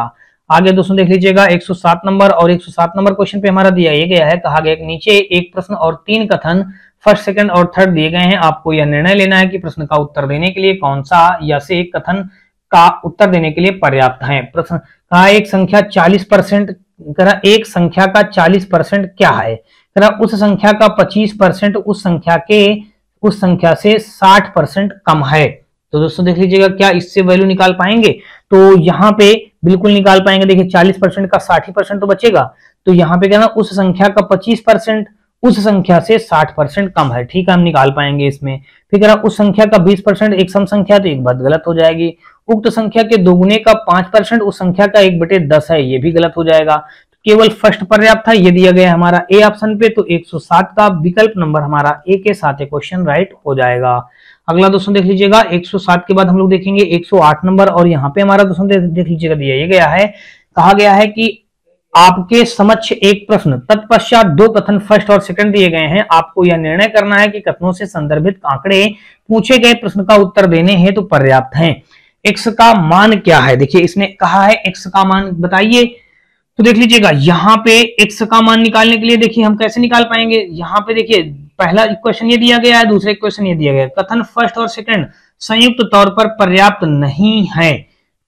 आगे दोस्तों देख लीजिएगा 107 नंबर, और 107 नंबर क्वेश्चन पे हमारा दिया गया है, कहा गया कि नीचे एक प्रश्न और 3 कथन फर्स्ट सेकंड और थर्ड दिए गए हैं, आपको यह निर्णय लेना है कि प्रश्न का उत्तर देने के लिए कौन सा या से एक कथन का उत्तर देने के लिए पर्याप्त है। प्रश्न कहा एक संख्या 40%, एक संख्या का 40% क्या है, उस संख्या का 25% उस संख्या से 60% कम है। तो दोस्तों देख लीजिएगा क्या इससे वैल्यू निकाल पाएंगे, तो यहाँ पे बिल्कुल निकाल पाएंगे। देखिए 40% का 60% तो बचेगा, तो यहाँ पे क्या ना उस संख्या का 25% उस संख्या से 60% कम है, ठीक है, हम निकाल पाएंगे इसमें। फिर कह रहा उस संख्या का 20% एक सम संख्या, तो एक बात गलत हो जाएगी। उक्त संख्या के दोगुने का 5% उस संख्या का 1/10 है, ये भी गलत हो जाएगा। तो केवल फर्स्ट पर्याप्त था, ये दिया गया हमारा ए ऑप्शन पे, तो 107 का विकल्प नंबर हमारा ए के साथ क्वेश्चन राइट हो जाएगा। अगला दोस्तों देख लीजिएगा, 107 के बाद हम लोग देखेंगे 108 नंबर, और यहाँ पे हमारा दोस्तों देख लीजिएगा दिया ये गया है, कहा गया है कि आपके समक्ष एक प्रश्न, तत्पश्चात दो कथन फर्स्ट और सेकंड दिए गए हैं। आपको यह निर्णय करना है कि कथनों से संदर्भित आंकड़े पूछे गए प्रश्न का उत्तर देने हेतु पर्याप्त हैं। x का मान क्या है? देखिए इसने कहा है x का मान बताइए, तो देख लीजिएगा यहाँ पे x का मान निकालने के लिए देखिए हम कैसे निकाल पाएंगे। यहाँ पे देखिए पहला इक्वेशन ये दिया गया है, दूसरा इक्वेशन ये दिया गया है, कथन फर्स्ट और सेकंड संयुक्त तौर पर पर्याप्त नहीं है।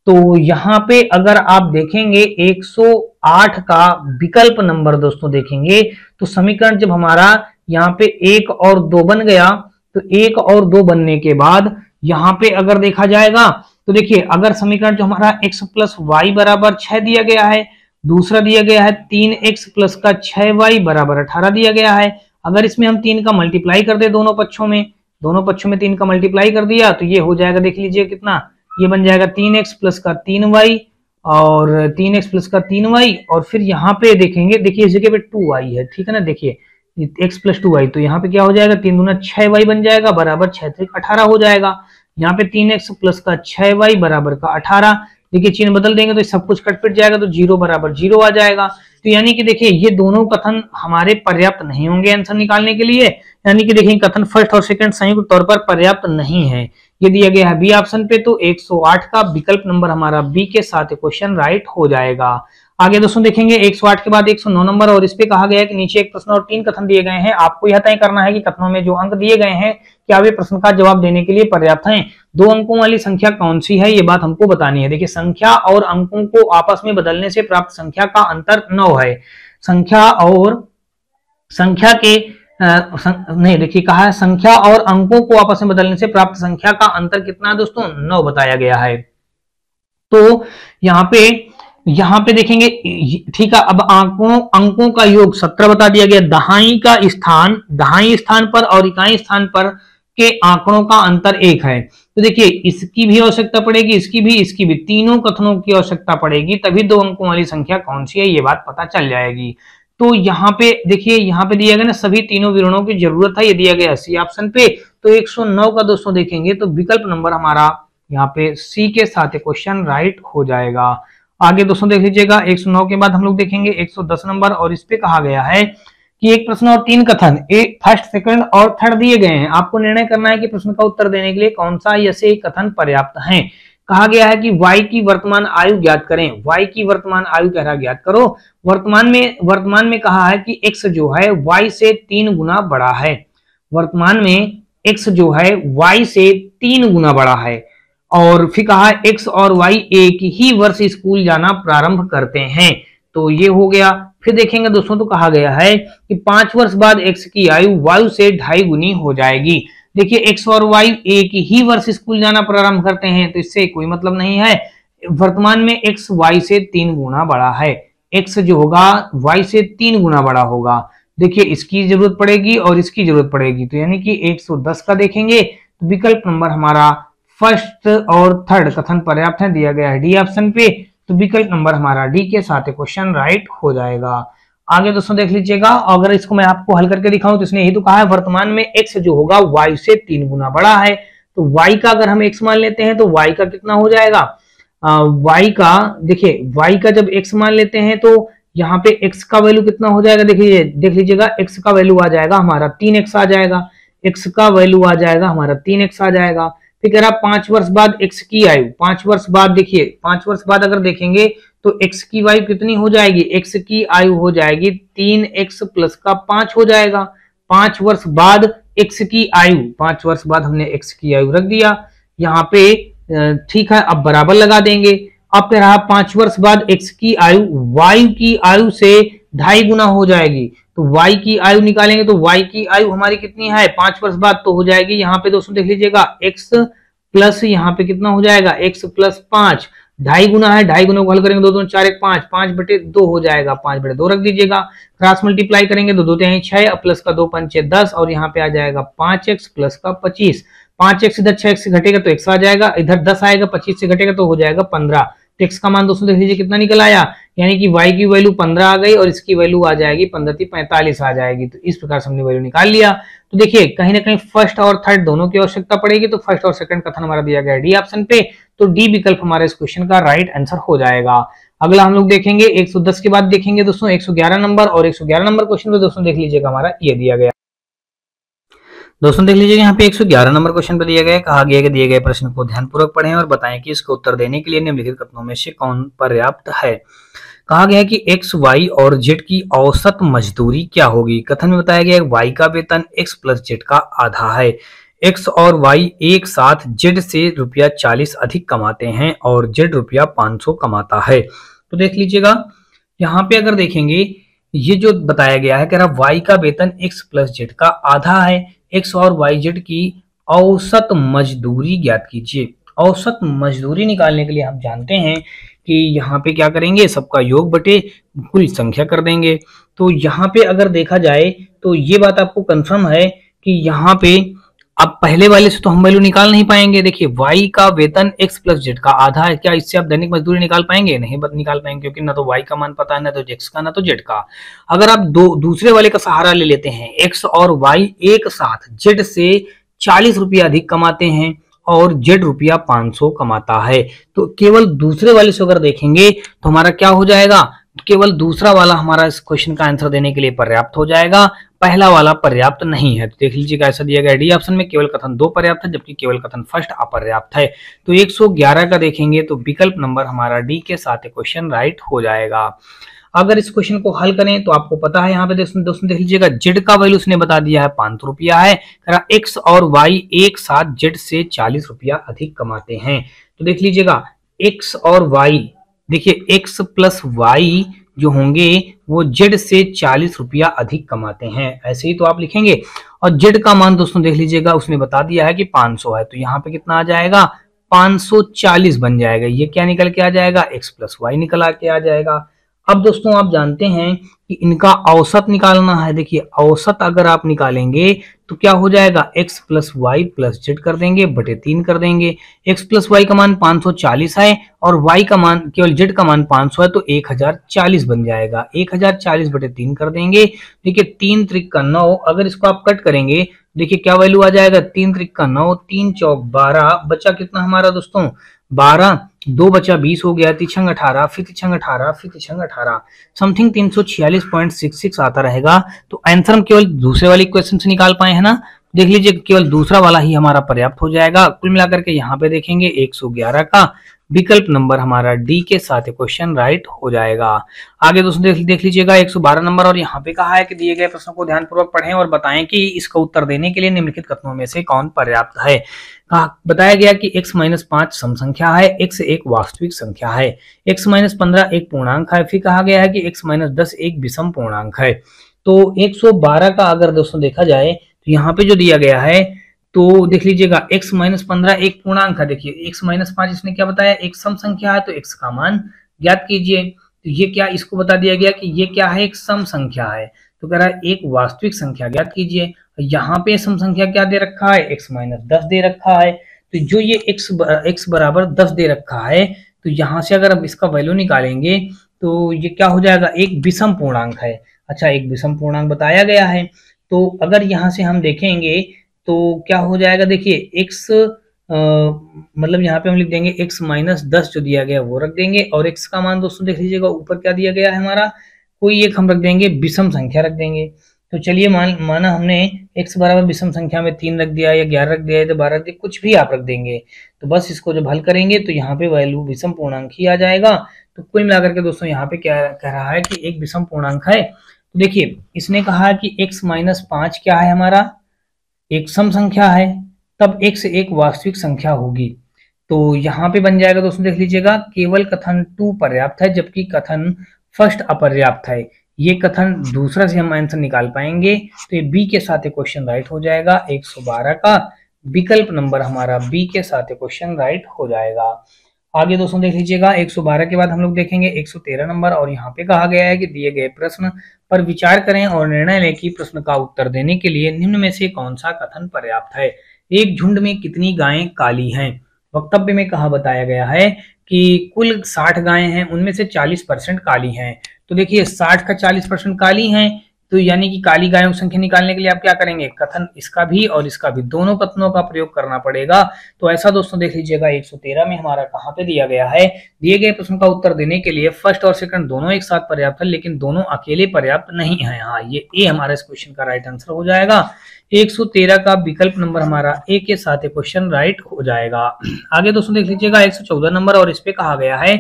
तो यहाँ पे अगर आप देखेंगे 108 का विकल्प नंबर दोस्तों देखेंगे, तो समीकरण जब हमारा यहाँ पे 1 और 2 बन गया, तो 1 और 2 बनने के बाद यहाँ पे अगर देखा जाएगा तो देखिए अगर समीकरण जो हमारा x प्लस वाई बराबर 6 दिया गया है, दूसरा दिया गया है 3x प्लस का 6y बराबर 18 दिया गया है। अगर इसमें हम 3 का मल्टीप्लाई कर दे दोनों पक्षों में 3 का मल्टीप्लाई कर दिया, तो ये हो जाएगा देख लीजिए कितना, ये बन जाएगा 3x प्लस का 3y और 3x प्लस का 3y, और फिर यहाँ पे देखेंगे, देखिए इस जगह पे 2y है, ठीक है ना, देखिए x प्लस 2y, तो यहाँ पे क्या हो जाएगा 3 दूना 6y बन जाएगा बराबर 6 से 18 हो जाएगा। यहाँ पे 3x प्लस का 6y बराबर का 18, देखिए चिन्ह बदल देंगे तो सब कुछ कट पिट जाएगा, तो 0 बराबर 0 आ जाएगा। तो यानी कि देखिए ये दोनों कथन हमारे पर्याप्त नहीं होंगे आंसर निकालने के लिए, यानी कि देखिए कथन फर्स्ट और सेकंड संयुक्त तौर पर पर्याप्त नहीं है, ये दिया गया है बी ऑप्शन पे। तो 108 का विकल्प नंबर हमारा बी के साथ क्वेश्चन राइट हो जाएगा। आगे दोस्तों देखेंगे 108 के बाद 109 नंबर, और इस पे कहा गया है कि नीचे एक प्रश्न और 3 कथन दिए गए हैं। आपको यह तय करना है कि कथनों में जो अंक दिए गए हैं क्या वे प्रश्न का जवाब देने के लिए पर्याप्त हैं। 2 अंकों वाली संख्या कौन सी है, ये बात हमको बतानी है। देखिए संख्या और अंकों को आपस में बदलने से प्राप्त संख्या का अंतर 9 है। संख्या और संख्या के नहीं, देखिए कहा है संख्या और अंकों को आपस में बदलने से प्राप्त संख्या का अंतर कितना है दोस्तों, 9 बताया गया है। तो यहाँ पे देखेंगे, ठीक है, अब अंकों का योग 17 बता दिया गया। दहाई स्थान पर और इकाई स्थान पर के आंकड़ों का अंतर 1 है। तो देखिए इसकी भी आवश्यकता पड़ेगी, इसकी भी, तीनों कथनों की आवश्यकता पड़ेगी, तभी 2 अंकों वाली संख्या कौन सी है ये बात पता चल जाएगी। तो यहाँ पे देखिए, यहाँ पे दिया गया ना सभी तीनों विवरणों की जरूरत है, ये दिया गया सी ऑप्शन पे। तो 109 का दोस्तों देखेंगे तो विकल्प नंबर हमारा यहाँ पे सी के साथ क्वेश्चन राइट हो जाएगा। आगे दोस्तों देख लीजिएगा 109 के बाद हम लोग देखेंगे 110 नंबर, और इस पे कहा गया है कि एक प्रश्न और 3 कथन फर्स्ट, सेकंड और थर्ड दिए गए हैं। आपको निर्णय करना है कि प्रश्न का उत्तर देने के लिए कौन सा या से कथन पर्याप्त है। कहा गया है कि y की वर्तमान आयु ज्ञात करें। y की वर्तमान आयु कह रहा ज्ञात करो। वर्तमान में कहा है कि x जो है y से 3 गुना बड़ा है। वर्तमान में x जो है y से 3 गुना बड़ा है, और फिर कहा है x और y एक ही वर्ष स्कूल जाना प्रारंभ करते हैं। तो ये हो गया। फिर देखेंगे दोस्तों, तो कहा गया है कि 5 वर्ष बाद x की आयु y से 2.5 गुनी हो जाएगी। देखिए x और y एक ही वर्ष स्कूल जाना प्रारंभ करते हैं, तो इससे कोई मतलब नहीं है। वर्तमान में x y से 3 गुना बड़ा है, x जो होगा y से 3 गुना बड़ा होगा। देखिए इसकी जरूरत पड़ेगी और इसकी जरूरत पड़ेगी, तो यानी कि 110 का देखेंगे तो विकल्प नंबर हमारा फर्स्ट और थर्ड कथन पर्याप्त है, दिया गया है डी ऑप्शन पे। तो विकल्प नंबर हमारा डी के साथ क्वेश्चन राइट हो जाएगा। आगे दोस्तों देख लीजिएगा, अगर इसको मैं आपको हल करके दिखाऊं तो इसने यही तो कहा है वर्तमान में x जो होगा y से 3 गुना बड़ा है। तो y का अगर हम x मान लेते हैं तो y का कितना हो जाएगा, y का देखिए y का जब x मान लेते हैं तो यहाँ पे x का वैल्यू कितना हो जाएगा, देखिए देख लीजिएगा x का वैल्यू आ जाएगा हमारा 3x आ जाएगा, x का वैल्यू आ जाएगा हमारा 3x आ जाएगा। फिर कह रहा 5 वर्ष बाद x की आयु, 5 वर्ष बाद देखिए 5 वर्ष बाद अगर देखेंगे तो x की आयु कितनी हो जाएगी, x की आयु हो जाएगी 3x प्लस का 5 हो जाएगा। 5 वर्ष बाद x की आयु, 5 वर्ष बाद हमने x की आयु रख दिया यहाँ पे, ठीक है, अब बराबर लगा देंगे। अब रहा 5 वर्ष बाद x की आयु y की आयु से 2.5 गुना हो जाएगी, तो y की आयु निकालेंगे तो y की आयु हमारी कितनी है 5 वर्ष बाद, तो हो जाएगी यहाँ पे दोस्तों देख लीजिएगा x प्लस यहाँ पे कितना हो जाएगा x प्लस 5 ढाई गुना है, ढाई गुना को हल करेंगे 2 2 4 1 5, 5/2 हो जाएगा, 5/2 रख दीजिएगा। क्रॉस मल्टीप्लाई करेंगे तो 2 3 6 प्लस का 2 5 6 10 और यहाँ पे आ जाएगा 5x प्लस का 25। 5x इधर 6x से घटेगा तो x आ जाएगा, इधर 10 आएगा, 25 से घटेगा तो हो जाएगा 15। तो x का मान दोस्तों देख लीजिए कितना निकल आया, यानी कि y की वैल्यू 15 आ गई और इसकी वैल्यू आ जाएगी 15 × 45 आ जाएगी। तो इस प्रकार से हमने वैल्यू निकाल लिया। तो देखिए कहीं ना कहीं फर्स्ट और थर्ड दोनों की आवश्यकता पड़ेगी, तो फर्स्ट और सेकंड कथन हमारा दिया गया डी ऑप्शन पे, तो डी विकल्प हमारा इस क्वेश्चन का राइट आंसर हो जाएगा। अगला हम लोग देखेंगे 110 के बाद देखेंगे दोस्तों 111 नंबर, और 111 नंबर क्वेश्चन पे दोस्तों देख लीजिएगा हमारा ये दिया गया। दोस्तों देख लीजिए यहाँ पे 111 नंबर क्वेश्चन पे दिया गया है, कहा गया है कि दिए गए प्रश्न को ध्यानपूर्वक पढ़ें और बताएं कि इसका उत्तर देने के लिए निम्नलिखित कथनों में से कौन पर्याप्त है। कहा गया है कि x, y और z की औसत मजदूरी क्या होगी। कथन में बताया गया है y का वेतन x प्लस z का आधा है। x और y एक साथ z से ₹40 अधिक कमाते हैं और z ₹500 कमाता है। तो देख लीजिएगा यहाँ पे अगर देखेंगे ये जो बताया गया है, कह रहा y का वेतन x प्लस z का आधा है, x और yz की औसत मजदूरी ज्ञात कीजिए। औसत मजदूरी निकालने के लिए हम जानते हैं कि यहाँ पे क्या करेंगे, सबका योग बटे कुल संख्या कर देंगे। तो यहाँ पे अगर देखा जाए तो ये बात आपको कंफर्म है कि यहाँ पे अब पहले वाले से तो हम वैल्यू निकाल नहीं पाएंगे। देखिए y का वेतन x प्लस z का आधा है, क्या इससे आप दैनिक मजदूरी निकाल पाएंगे? नहीं निकाल पाएंगे, क्योंकि ना तो y का मान पता है, ना तो x का, ना तो z का। अगर आप दूसरे वाले का सहारा ले लेते हैं, x और y एक साथ z से 40 रुपया अधिक कमाते हैं और z ₹500 कमाता है, तो केवल दूसरे वाले से अगर देखेंगे तो हमारा क्या हो जाएगा, केवल दूसरा वाला हमारा इस क्वेश्चन का आंसर देने के लिए पर्याप्त हो जाएगा, पहला वाला पर्याप्त नहीं है। तो देख लीजिएगा ऐसा दिया गया डी ऑप्शन में केवल कथन 2 पर्याप्त है, जबकि केवल कथन फर्स्ट अपर्याप्त है। तो 111 का देखेंगे तो विकल्प नंबर हमारा डी के साथ क्वेश्चन राइट हो जाएगा। अगर इस क्वेश्चन को हल करें तो आपको पता है यहाँ पे दोस्तों देख लीजिएगा जेड का वैल्यू उसने बता दिया है 500 रुपया है, एक्स और वाई एक साथ जेड से 40 रुपया अधिक कमाते हैं। तो देख लीजिएगा एक्स और वाई, देखिए एक्स प्लस वाई जो होंगे वो जेड से 40 रुपया अधिक कमाते हैं, ऐसे ही तो आप लिखेंगे। और जेड का मान दोस्तों देख लीजिएगा उसने बता दिया है कि 500 है, तो यहाँ पे कितना आ जाएगा 540 बन जाएगा। ये क्या निकल के आ जाएगा, एक्स प्लस वाई निकल के आ जाएगा। अब दोस्तों आप जानते हैं कि इनका औसत निकालना है। देखिए औसत अगर आप निकालेंगे तो क्या हो जाएगा, x plus Y plus Z कर देंगे बटे 3 कर देंगे। x प्लस वाई का मान 540 है और y का मान केवल z का मान 500 है, तो 1040 बन जाएगा। 1040 बटे 3 कर देंगे। देखिए 3 त्रिक का 9, अगर इसको आप कट करेंगे देखिए क्या वैल्यू आ जाएगा, 3 त्रिक का 9, 3 चौक 12, बचा कितना हमारा दोस्तों 12, 2 बचा 20 हो गया, तिछंग 18, फिर तिछंग 18, फिर तिछंग 18, समथिंग 346.66 आता रहेगा। तो आंसर हम केवल दूसरे वाले क्वेश्चन से निकाल पाए हैं ना, देख लीजिए केवल दूसरा वाला ही हमारा पर्याप्त हो जाएगा। कुल मिलाकर के यहाँ पे देखेंगे 111 का विकल्प नंबर हमारा डी के साथ क्वेश्चन राइट हो जाएगा। आगे दोस्तों देख लीजिएगा 112 नंबर, और यहाँ पे कहा है कि दिए गए प्रश्नों को ध्यानपूर्वक पढ़ें और बताएं कि इसका उत्तर देने के लिए निम्नलिखित कथनों में से कौन पर्याप्त है। बताया गया कि x माइनस 5 सम संख्या है, x एक वास्तविक संख्या है, x माइनस 15 एक पूर्णांक है, फिर कहा गया है कि x माइनस 10 एक विषम पूर्णांक है। तो 112 का अगर दोस्तों देखा जाए तो यहाँ पे जो दिया गया है तो देख लीजिएगा x माइनस 15 एक पूर्णांक है। देखिए x माइनस 5 इसने क्या बताया, एक सम संख्या है, तो x का मान ज्ञात कीजिए। तो ये क्या, इसको बता दिया गया कि ये क्या है, एक सम संख्या है, तो कह रहा है एक वास्तविक संख्या ज्ञात कीजिए। यहाँ पे सम संख्या क्या दे रखा है, x माइनस 10 दे रखा है। तो जो ये x बराबर 10 दे रखा है, तो यहाँ से अगर अब इसका वैल्यू निकालेंगे तो ये क्या हो जाएगा, एक विषम पूर्णांक है। अच्छा एक विषम पूर्णांक बताया गया है, तो अगर यहाँ से हम देखेंगे तो क्या हो जाएगा, देखिए x मतलब यहाँ पे हम लिख देंगे x माइनस 10 जो दिया गया वो रख देंगे, और x का मान दोस्तों देख लीजिएगा ऊपर क्या दिया गया है हमारा, कोई एक हम रख देंगे, विषम संख्या रख देंगे। तो चलिए माना हमने x बराबर विषम संख्या में 3 रख दिया या 11 रख दिया या 12 रख दिया, कुछ भी आप रख देंगे। तो बस इसको जब हल करेंगे तो यहाँ पे वैल्यू विषम पूर्णांक ही आ जाएगा। तो कुल मिलाकर के दोस्तों यहाँ पे क्या कह रहा है कि एक विषम पूर्णांक है। तो देखिए इसने कहा कि x माइनस 5 क्या है हमारा, एक सम संख्या है, तब x एक वास्तविक संख्या होगी। तो यहाँ पे बन जाएगा दोस्तों देख लीजिएगा केवल कथन 2 पर्याप्त है, जबकि कथन फर्स्ट अपर्याप्त है। ये कथन दूसरा से हम आंसर निकाल पाएंगे, तो ये बी के साथ क्वेश्चन राइट हो जाएगा। 112 का विकल्प नंबर हमारा बी के साथ क्वेश्चन राइट हो जाएगा। आगे दोस्तों देख लीजिएगा 112 के बाद हम लोग देखेंगे 113 नंबर, और यहाँ पे कहा गया है कि दिए गए प्रश्न पर विचार करें और निर्णय लें कि प्रश्न का उत्तर देने के लिए निम्न में से कौन सा कथन पर्याप्त है। एक झुंड में कितनी गायें काली हैं। वक्तव्य में कहा बताया गया है कि कुल 60 गायें हैं, उनमें से 40% काली हैं। तो देखिए 60 का 40% काली हैं, तो यानी कि काली गायों की संख्या निकालने के लिए आप क्या करेंगे, कथन इसका भी और इसका भी, दोनों कथनों का प्रयोग करना पड़ेगा। तो ऐसा दोस्तों देख लीजिएगा 113 में हमारा कहाँ पे दिया गया है, दिए गए प्रश्न का उत्तर देने के लिए फर्स्ट और सेकंड दोनों एक साथ पर्याप्त है, लेकिन दोनों अकेले पर्याप्त नहीं है। हाँ, ये ए हमारा इस क्वेश्चन का राइट आंसर हो जाएगा। 113 का विकल्प नंबर हमारा ए के साथ क्वेश्चन राइट हो जाएगा। आगे दोस्तों देख लीजिएगा 114 नंबर, और इस पे कहा गया है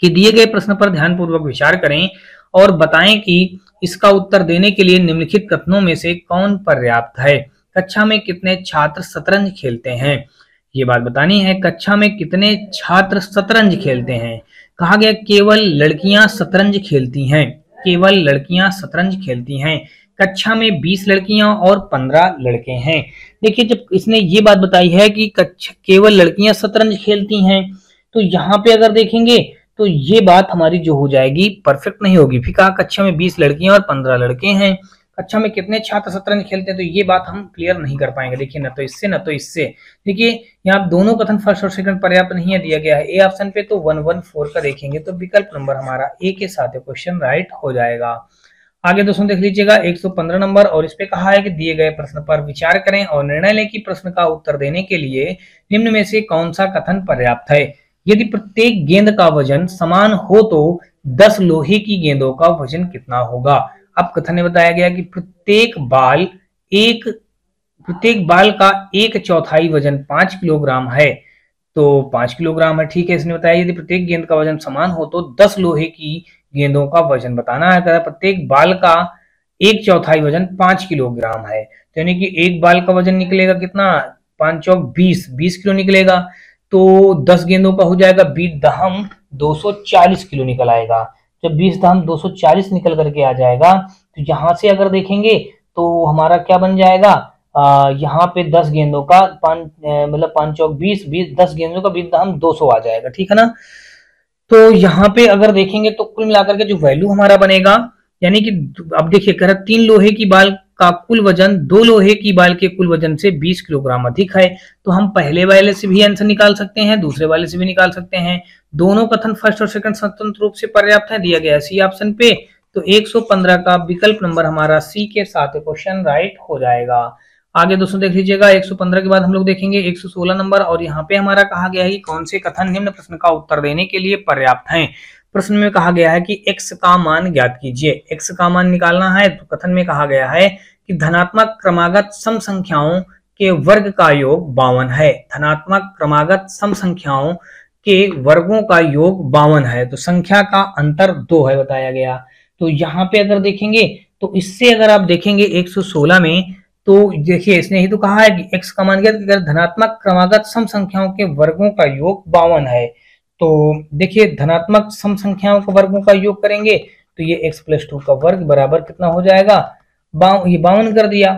कि दिए गए प्रश्न पर ध्यानपूर्वक विचार करें और बताएं कि इसका उत्तर देने के लिए निम्नलिखित कथनों में से कौन पर्याप्त है। कक्षा में कितने छात्र शतरंज खेलते हैं, ये बात बतानी है। कक्षा में कितने छात्र शतरंज खेलते हैं। कहा गया केवल लड़कियां शतरंज खेलती हैं, केवल लड़कियां शतरंज खेलती हैं। कक्षा में 20 लड़कियां और 15 लड़के हैं। देखिए जब इसने ये बात बताई है कि केवल लड़कियां शतरंज खेलती हैं, तो यहाँ पे अगर देखेंगे तो ये बात हमारी जो हो जाएगी परफेक्ट नहीं होगी। फिर कहा कक्षा में 20 लड़कियां और 15 लड़के हैं, कक्षा में कितने छात्र शतरंज खेलते हैं, तो ये बात हम क्लियर नहीं कर पाएंगे। देखिए ना तो इससे ना तो इससे, देखिए यहाँ दोनों कथन फर्स्ट और सेकंड पर्याप्त नहीं है दिया गया है ए ऑप्शन पे, तो 114 का देखेंगे तो विकल्प नंबर हमारा ए के साथ क्वेश्चन राइट हो जाएगा। आगे दोस्तों देख लीजिएगा 115 नंबर, और इस पे कहा है कि दिए गए प्रश्न पर विचार करें और निर्णय लें कि प्रश्न का उत्तर देने के लिए निम्न में से कौन सा कथन पर्याप्त है। यदि प्रत्येक गेंद का वजन समान हो तो 10 लोहे की गेंदों का वजन कितना होगा। अब कथन में बताया गया कि प्रत्येक बाल का 1/4 वजन 5 किलोग्राम है, तो 5 किलोग्राम है। ठीक है, इसने बताया यदि प्रत्येक गेंद का वजन समान हो तो 10 लोहे की गेंदों का वजन बताना है। प्रत्येक बाल का 1/4 वजन 5 किलोग्राम है, तो यानी कि एक बाल का वजन निकलेगा कितना, 5 चौक 20 किलो निकलेगा। तो 10 गेंदों का हो जाएगा 20 दहम 240 किलो निकल आएगा। जब 20 दहम 240 निकल करके आ जाएगा, तो यहाँ से अगर देखेंगे तो हमारा क्या बन जाएगा, यहाँ पे 10 गेंदों का मतलब 5 चौक 20, 10 गेंदों का 20 दहम 200 आ जाएगा। ठीक है ना, तो यहाँ पे अगर देखेंगे तो कुल मिलाकर के जो वैल्यू हमारा बनेगा, यानी कि अब देखिए कह रहा 3 लोहे की बाल का कुल वजन 2 लोहे की बाल के कुल वजन से 20 किलोग्राम अधिक है। तो हम पहले वाले से भी आंसर निकाल सकते हैं, दूसरे वाले से भी निकाल सकते हैं। दोनों कथन फर्स्ट और सेकंड स्वतंत्र रूप से पर्याप्त है, दिया गया सी ऑप्शन पे। तो 115 का विकल्प नंबर हमारा सी के साथ क्वेश्चन राइट हो जाएगा। आगे दोस्तों देख लीजिएगा 115 के बाद हम लोग देखेंगे 116 नंबर, और यहाँ पे हमारा कहा गया है कि कौन से कथन निम्न प्रश्न का उत्तर देने के लिए पर्याप्त हैं। प्रश्न में कहा गया है कि x का मान ज्ञात कीजिए, x का मान निकालना है। तो कथन में कहा गया है कि धनात्मक क्रमागत सम संख्याओं के वर्ग का योग 52 है। धनात्मक क्रमागत सम संख्याओं के वर्गों का योग 52 है, तो संख्या का अंतर 2 है बताया गया। तो यहाँ पे अगर देखेंगे तो इससे अगर आप देखेंगे 116 में, तो देखिए इसने ही तो कहा है कि x का मान ज्ञात कीजिए, धनात्मक क्रमागत सम संख्याओं के वर्गों का योग 52 है। तो देखिए धनात्मक सम संख्याओं के वर्गों का योग करेंगे तो ये x + 2 का वर्ग बराबर कितना हो जाएगा, ये 52 कर दिया।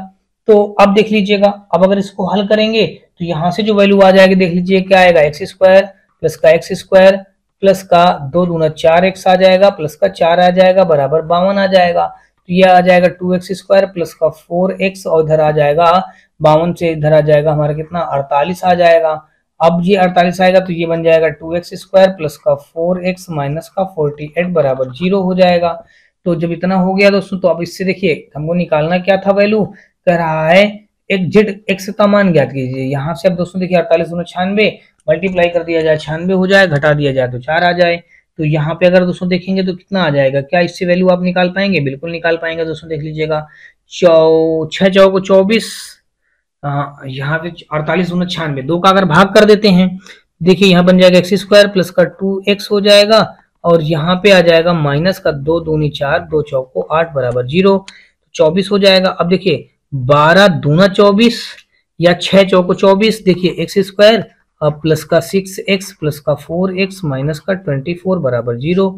तो अब देख लीजिएगा, अब अगर इसको हल करेंगे तो यहाँ से जो वैल्यू आ जाएगी देख लीजिए क्या आएगा, x² प्लस का x² प्लस का 2 दूना 4x आ जाएगा, प्लस का 4 आ जाएगा, बराबर 52 आ जाएगा। तो ये आ जाएगा 2x² प्लस का 4x, और इधर आ जाएगा 52 से इधर आ जाएगा हमारा कितना 48 आ जाएगा। अब ये 48 आएगा तो ये बन जाएगा 2x² प्लस का 4x माइनस का 48 बराबर 0 हो जाएगा। तो जब इतना हो गया दोस्तों, तो अब इससे देखिए हमको निकालना क्या था, वैल्यू कह रहा है एक जेड x का मान ज्ञात कीजिए। यहाँ से अब दोस्तों देखिए 48 दूना 96 मल्टीप्लाई कर दिया जाए, 96 हो जाए, घटा दिया जाए तो 4 आ जाए। तो यहाँ पे अगर दोस्तों देखेंगे तो कितना आ जाएगा, क्या इससे वैल्यू आप निकाल पाएंगे, बिल्कुल निकाल पाएंगे दोस्तों। देख लीजिएगा 6 चौको 24, यहाँ पे 48 दूना 96, 2 का अगर भाग कर देते हैं, देखिए यहाँ बन जाएगा x² प्लस का 2x हो जाएगा, और यहाँ पे आ जाएगा माइनस का 2 दूनी 4, 2 चौको 8 बराबर 0, 24 हो जाएगा। अब देखिए 12 दूना 24 या 6 चौको 24, देखिए x² प्लस का 6x प्लस का 4x माइनस का 24 बराबर 0,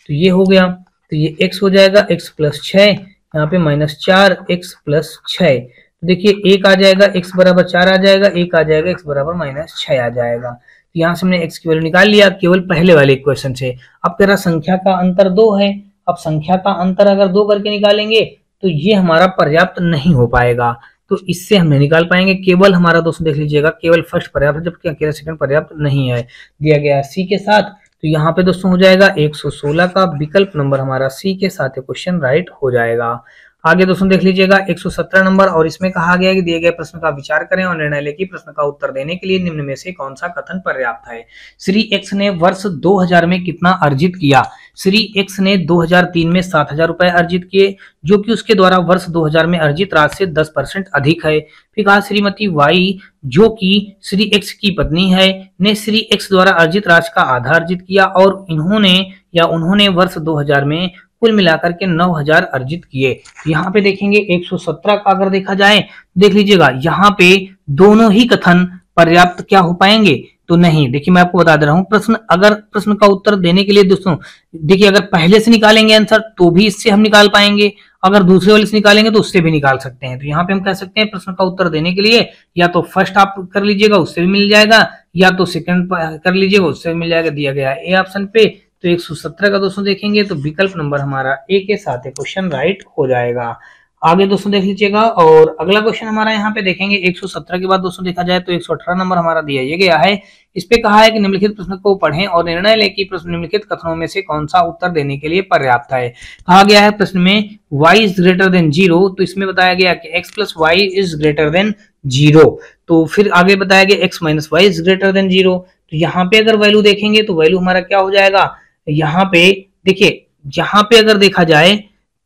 तो ये हो गया। तो ये x हो जाएगा, x प्लस 6, यहाँ पे माइनस 4x प्लस 6, तो देखिए 1 आ जाएगा, x बराबर 4 आ जाएगा, 1 आ जाएगा, x बराबर -6 आ जाएगा। तो यहाँ से हमने x की वैल्यू निकाल लिया केवल पहले वाले इक्वेशन से। अब कह रहा संख्या का अंतर 2 है। अब संख्या का अंतर अगर 2 करके निकालेंगे तो ये हमारा पर्याप्त नहीं हो पाएगा, तो इससे हम नहीं निकाल पाएंगे। केवल हमारा दोस्तों देख लीजिएगा केवल फर्स्ट पर्याप्त है, जबकि अकेला सेकंड पर्याप्त नहीं है। दिया गया है सी के साथ, तो यहाँ पे दोस्तों हो जाएगा 116 का विकल्प नंबर हमारा सी के साथ क्वेश्चन राइट हो जाएगा। आगे दोस्तों देख लीजिएगा 117 नंबर, और इसमें कहा गया है कि दिए गए प्रश्न का विचार करें और निर्णय लें कि प्रश्न का उत्तर देने के लिए निम्न में से कौन सा कथन पर्याप्त है। श्री एक्स ने वर्ष 2000 में कितना अर्जित किया? श्री एक्स ने 2003 में 7000 रुपए अर्जित किए, जो कि उसके द्वारा वर्ष 2000 में अर्जित राशि से 10% अधिक है। फिर कहा श्रीमती वाई, जो कि श्री एक्स की पत्नी है, ने श्री एक्स द्वारा अर्जित राशि का आधा अर्जित किया और उन्होंने वर्ष 2000 में कुल मिलाकर के 9000 अर्जित किए। यहाँ पे देखेंगे 117 का अगर देखा जाए, देख लीजिएगा यहाँ पे दोनों ही कथन पर्याप्त क्या हो पाएंगे? तो नहीं। देखिए मैं आपको बता दे रहा हूँ, प्रश्न का उत्तर देने के लिए दोस्तों देखिए अगर पहले से निकालेंगे आंसर तो भी इससे हम निकाल पाएंगे, अगर दूसरे वाले से निकालेंगे तो उससे भी निकाल सकते हैं। तो यहाँ पे हम कह सकते हैं प्रश्न का उत्तर देने के लिए या तो फर्स्ट आप कर लीजिएगा उससे भी मिल जाएगा, या तो सेकंड कर लीजिएगा उससे भी मिल जाएगा। दिया गया है ए ऑप्शन पे, तो 117 का दोस्तों देखेंगे तो विकल्प नंबर हमारा ए के साथ क्वेश्चन राइट हो जाएगा। आगे दोस्तों देख लीजिएगा, और अगला क्वेश्चन हमारा यहाँ पे देखेंगे 117 के बाद दोस्तों देखा जाए तो 118 नंबर हमारा दिया ये गया है। इस पे कहा है कि निम्नलिखित प्रश्न को पढ़ें और निर्णय लें कि प्रश्न निम्नलिखित कथनों में से कौन सा उत्तर देने के लिए पर्याप्त है। कहा गया है प्रश्न में y इज ग्रेटर देन 0, तो इसमें बताया गया कि x plus Y is greater than 0। तो फिर आगे बताया गया x minus Y is greater than 0। तो यहाँ पे अगर वैल्यू देखेंगे तो वैल्यू हमारा क्या हो जाएगा? यहाँ पे देखिए, यहाँ पे अगर देखा जाए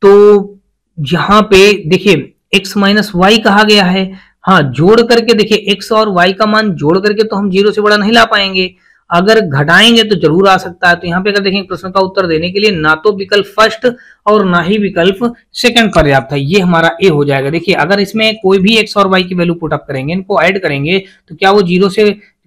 तो यहाँ पे देखिए x माइनस वाई कहा गया है। हाँ, जोड़ करके देखिए x और y का मान जोड़ करके तो हम 0 से बड़ा नहीं ला पाएंगे, अगर घटाएंगे तो जरूर आ सकता है। तो यहाँ पे अगर देखेंगे प्रश्न का उत्तर देने के लिए ना तो विकल्प फर्स्ट और ना ही विकल्प सेकंड पर्याप्त है, ये हमारा ए हो जाएगा। देखिए अगर इसमें कोई भी x और y की वैल्यू पुट अप करेंगे, इनको ऐड करेंगे, तो क्या वो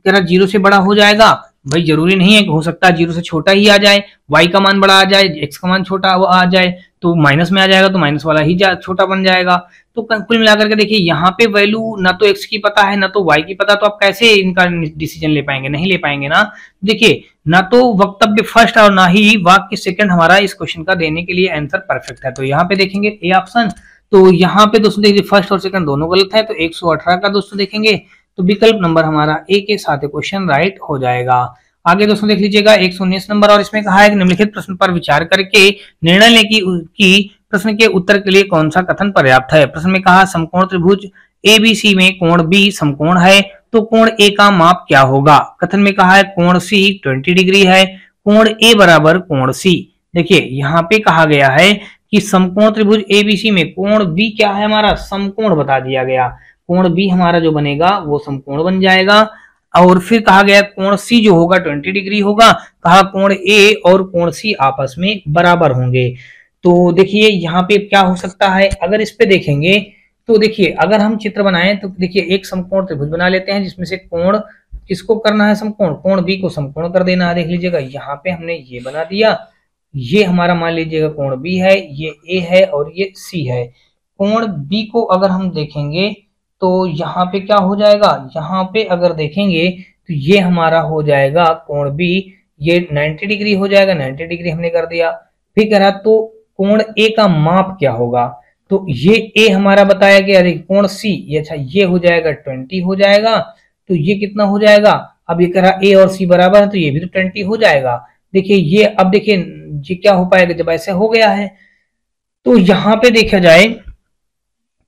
0 से बड़ा हो जाएगा? भाई जरूरी नहीं है, हो सकता है 0 से छोटा ही आ जाए, y का मान बड़ा आ जाए, x का मान छोटा आ जाए, तो माइनस में आ जाएगा तो माइनस वाला ही छोटा बन जाएगा। तो कुल मिलाकर के देखिए यहाँ पे वैल्यू ना तो x की पता है ना तो y की पता, तो आप कैसे इनका डिसीजन ले पाएंगे? नहीं ले पाएंगे ना। देखिए ना तो वक्तव्य फर्स्ट और ना ही वाक्य सेकंड हमारा इस क्वेश्चन का देने के लिए आंसर परफेक्ट है। तो यहाँ पे देखेंगे ए ऑप्शन, तो यहाँ पे दोस्तों देखिए फर्स्ट और सेकंड दोनों गलत है, तो 118 का दोस्तों देखेंगे तो विकल्प नंबर हमारा ए के साथ क्वेश्चन राइट हो जाएगा। आगे दोस्तों देख लीजिएगा 119 नंबर, और इसमें कहा है कि निम्नलिखित प्रश्न पर विचार करके निर्णय लें कि प्रश्न के उत्तर के लिए कौन सा कथन पर्याप्त है। प्रश्न में कहा समकोण त्रिभुज एबीसी में कोण बी समकोण है, तो कोण ए का माप क्या होगा? कथन में कहा है कोण सी 20 डिग्री है, कोण ए बराबर कोण सी। देखिए यहाँ पे कहा गया है कि समकोण त्रिभुज एबीसी में कोण बी क्या है? हमारा समकोण बता दिया गया। कोण बी हमारा जो बनेगा वो समकोण बन जाएगा। और फिर कहा गया कोण सी जो होगा 20 डिग्री होगा। कहा कोण ए और कोण सी आपस में बराबर होंगे। तो देखिए यहाँ पे क्या हो सकता है, अगर इस पे देखेंगे तो देखिए अगर हम चित्र बनाएं तो देखिए एक समकोण त्रिभुज बना लेते हैं, जिसमें से कोण किसको करना है? समकोण, कोण बी को समकोण कर देना है। देख लीजिएगा यहाँ पे हमने ये बना दिया, ये हमारा मान लीजिएगा कोण बी है, ये ए है और ये सी है। कोण बी को अगर हम देखेंगे तो यहाँ पे क्या हो जाएगा? यहाँ पे अगर देखेंगे तो ये हमारा हो जाएगा कोण बी, ये 90 डिग्री हो जाएगा। 90 डिग्री हमने कर दिया। फिर कह रहा तो कोण ए का माप क्या होगा? तो ये ए हमारा बताया गया, कोण सी ये अच्छा ये हो जाएगा 20 हो जाएगा। तो ये कितना हो जाएगा? अब ये कह रहा ए और सी बराबर है तो ये भी तो 20 हो जाएगा। देखिए ये अब देखिए ये क्या हो पाएगा जब ऐसे हो गया है। तो यहाँ पे देखा जाए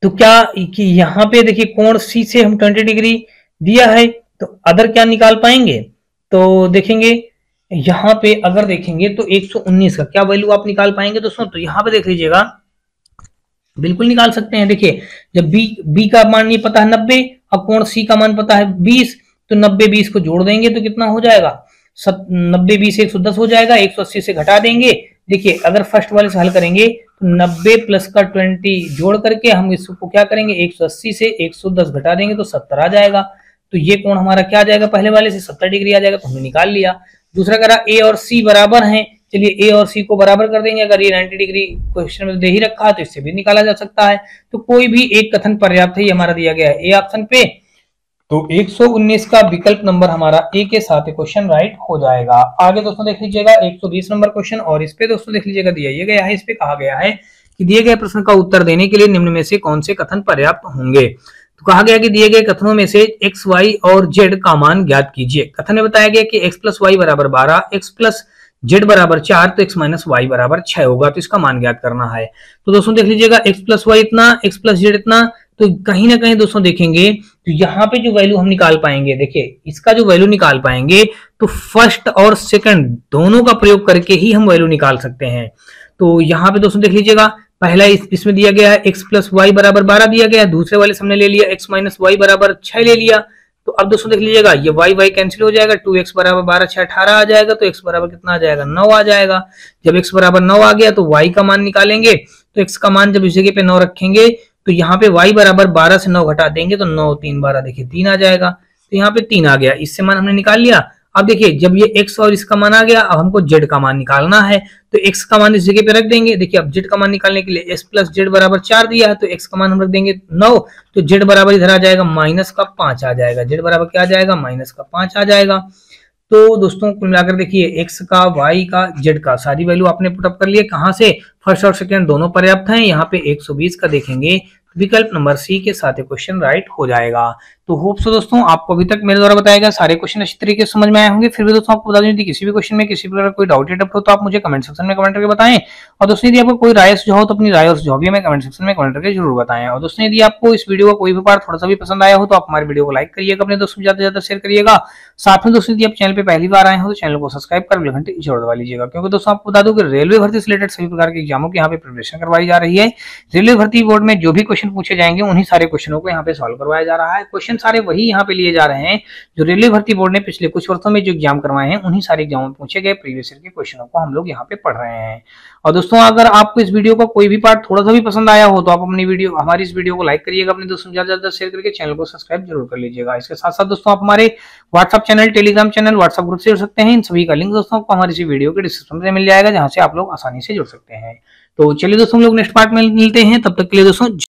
तो क्या कि यहाँ पे देखिए कोण सी से हम 20 डिग्री दिया है, तो अदर क्या निकाल पाएंगे? तो देखेंगे यहाँ पे अगर देखेंगे तो 119 का क्या वैल्यू आप निकाल पाएंगे दोस्तों? तो यहाँ पे देख लीजिएगा बिल्कुल निकाल सकते हैं। देखिए जब बी का मान नहीं पता है 90 और कोण सी का मान पता है 20, तो 90-20 को जोड़ देंगे तो कितना हो जाएगा? 90-20 110 हो जाएगा। 180 से घटा देंगे। देखिए अगर फर्स्ट वाले से हल करेंगे तो 90 प्लस का 20 जोड़ करके हम इसको क्या करेंगे? 180 से 110 घटा देंगे तो 70 आ जाएगा। तो ये कोण हमारा क्या आ जाएगा? पहले वाले से 70 डिग्री आ जाएगा, तो हमने निकाल लिया। दूसरा करा ए और सी बराबर हैं, चलिए ए और सी को बराबर कर देंगे। अगर ये 90 डिग्री क्वेश्चन में दे ही रखा है तो इससे भी निकाला जा सकता है। तो कोई भी एक कथन पर्याप्त है, ये हमारा दिया गया है ए ऑप्शन पे। तो 119 का विकल्प नंबर हमारा ए के साथ क्वेश्चन राइट हो जाएगा। आगे दोस्तों देख लीजिएगा 120 नंबर क्वेश्चन, और इस पे दोस्तों देख लीजिएगा दिया ये गया है, इस पे कहा गया है कि दिए गए प्रश्न का उत्तर देने के लिए निम्न में से कौन से कथन पर्याप्त होंगे। तो कहा गया कि दिए गए कथनों में से x, y और z का मान ज्ञात कीजिए। कथन में बताया गया कि x प्लस वाई बराबर 12, x प्लस जेड बराबर 4, तो x माइनस वाई बराबर 6 होगा, तो इसका मान ज्ञात करना है। तो दोस्तों देख लीजिएगा x प्लस वाई इतना, x प्लस जेड इतना, तो कहीं ना कहीं दोस्तों देखेंगे तो यहाँ पे जो वैल्यू हम निकाल पाएंगे, देखिए इसका जो वैल्यू निकाल पाएंगे तो फर्स्ट और सेकंड दोनों का प्रयोग करके ही हम वैल्यू निकाल सकते हैं। तो यहाँ पे दोस्तों देख लीजिएगा पहला इसमें दिया गया है x प्लस वाई बराबर 12 दिया गया है, दूसरे वाले से हमने ले लिया x माइनस वाई बराबर 6 ले लिया। तो अब दोस्तों देख लीजिएगा ये y y कैंसिल हो जाएगा, 2x बराबर 12 6 18 आ जाएगा, तो x बराबर कितना आ जाएगा 9 आ जाएगा। जब x बराबर 9 आ गया तो y का मान निकालेंगे, तो x का मान जब इस जगह पे 9 रखेंगे तो यहाँ पे y बराबर 12 से 9 घटा देंगे तो 9 3 12 देखिए 3 आ जाएगा, तो यहाँ पे 3 आ गया, इससे मान हमने निकाल लिया। अब देखिए जब ये x और इसका मान आ गया, अब हमको z का मान निकालना है, तो x का मान इस जगह पे रख देंगे। देखिए अब z का मान निकालने के लिए s प्लस जेड बराबर 4 दिया है, तो x का मान हम रख देंगे 9, तो z बराबर इधर आ जाएगा माइनस का 5 आ जाएगा, z बराबर क्या आ जाएगा माइनस का 5 आ जाएगा। तो दोस्तों कुल मिलाकर देखिए x का, y का, z का सारी वैल्यू आपने पुटअप कर लिए। कहां से? फर्स्ट और सेकंड दोनों पर्याप्त हैं। यहाँ पे 120 का देखेंगे विकल्प नंबर सी के साथ क्वेश्चन राइट हो जाएगा। तो होप सो दोस्तों आपको अभी तक मेरे द्वारा बताया गया सारे क्वेश्चन अच्छी तरीके से समझ में आए होंगे। फिर भी दोस्तों आपको बता दूं यदि किसी भी क्वेश्चन में किसी प्रकार कोई डाउट या डप हो तो आप मुझे कमेंट सेक्शन में कमेंट करके बताएं, और दोस्तों यदि आपको कोई राय सुझाव हो तो अपनी राय और सुझाव भी हमें कमेंट सेक्शन में कमेंट करके जरूर बताएं। और दोस्तों यदि आपको इस वीडियो का कोई भी पार्ट थोड़ा सा भी पसंद आया हो तो आप हमारे वीडियो को लाइक करिएगा, अपने दोस्तों ज्यादा से ज्यादा शेयर करिएगा। साथ में दोस्तों यदि आप चैनल पे पहली बार आए हो तो चैनल को सब्सक्राइब कर बेल घंटी जरूर दबा लीजिएगा, क्योंकि दोस्तों आपको बता दूं कि रेलवे भर्ती से रिलेटेड सभी प्रकार के एग्जामों की यहाँ पे प्रिपरेशन करवाई जा रही है। रेलवे भर्ती बोर्ड में जो भी क्वेश्चन पूछे जाएंगे उन्हीं सारे क्वेश्चनों को यहाँ पे सॉल्व करवाया जा रहा है। क्वेश्चन सारे वही यहाँ पे लिए जा रहे हैं जो रेलवे भर्ती बोर्ड ने पिछले कुछ वर्षों में जो एग्जाम करवाए हैं, उन्हीं सारे एग्जामों में पूछे गए प्रीवियस ईयर के क्वेश्चनों को हम लोग यहाँ पे पढ़ रहे हैं। और दोस्तों अगर आपको इस वीडियो का कोई भी पार्ट थोड़ा सा भी पसंद आया हो तो आप अपनी वीडियो हमारी इस वीडियो को लाइक करिएगा, अपने दोस्तों ज्यादा से ज्यादा शेयर करके चैनल को सब्सक्राइब जरूर कर लीजिएगा। इसके साथ साथ दोस्तों आप हमारे WhatsApp channel, Telegram channel, WhatsApp group से जुड़ सकते हैं। इन सभी का लिंक दोस्तों आपको हमारी इसी वीडियो के डिस्क्रिप्शन में मिल जाएगा, जहां से आप लोग आसानी से जुड़ सकते हैं। तो चलिए दोस्तों हम लोग नेक्स्ट पार्ट में मिलते हैं, तब तक के लिए दोस्तों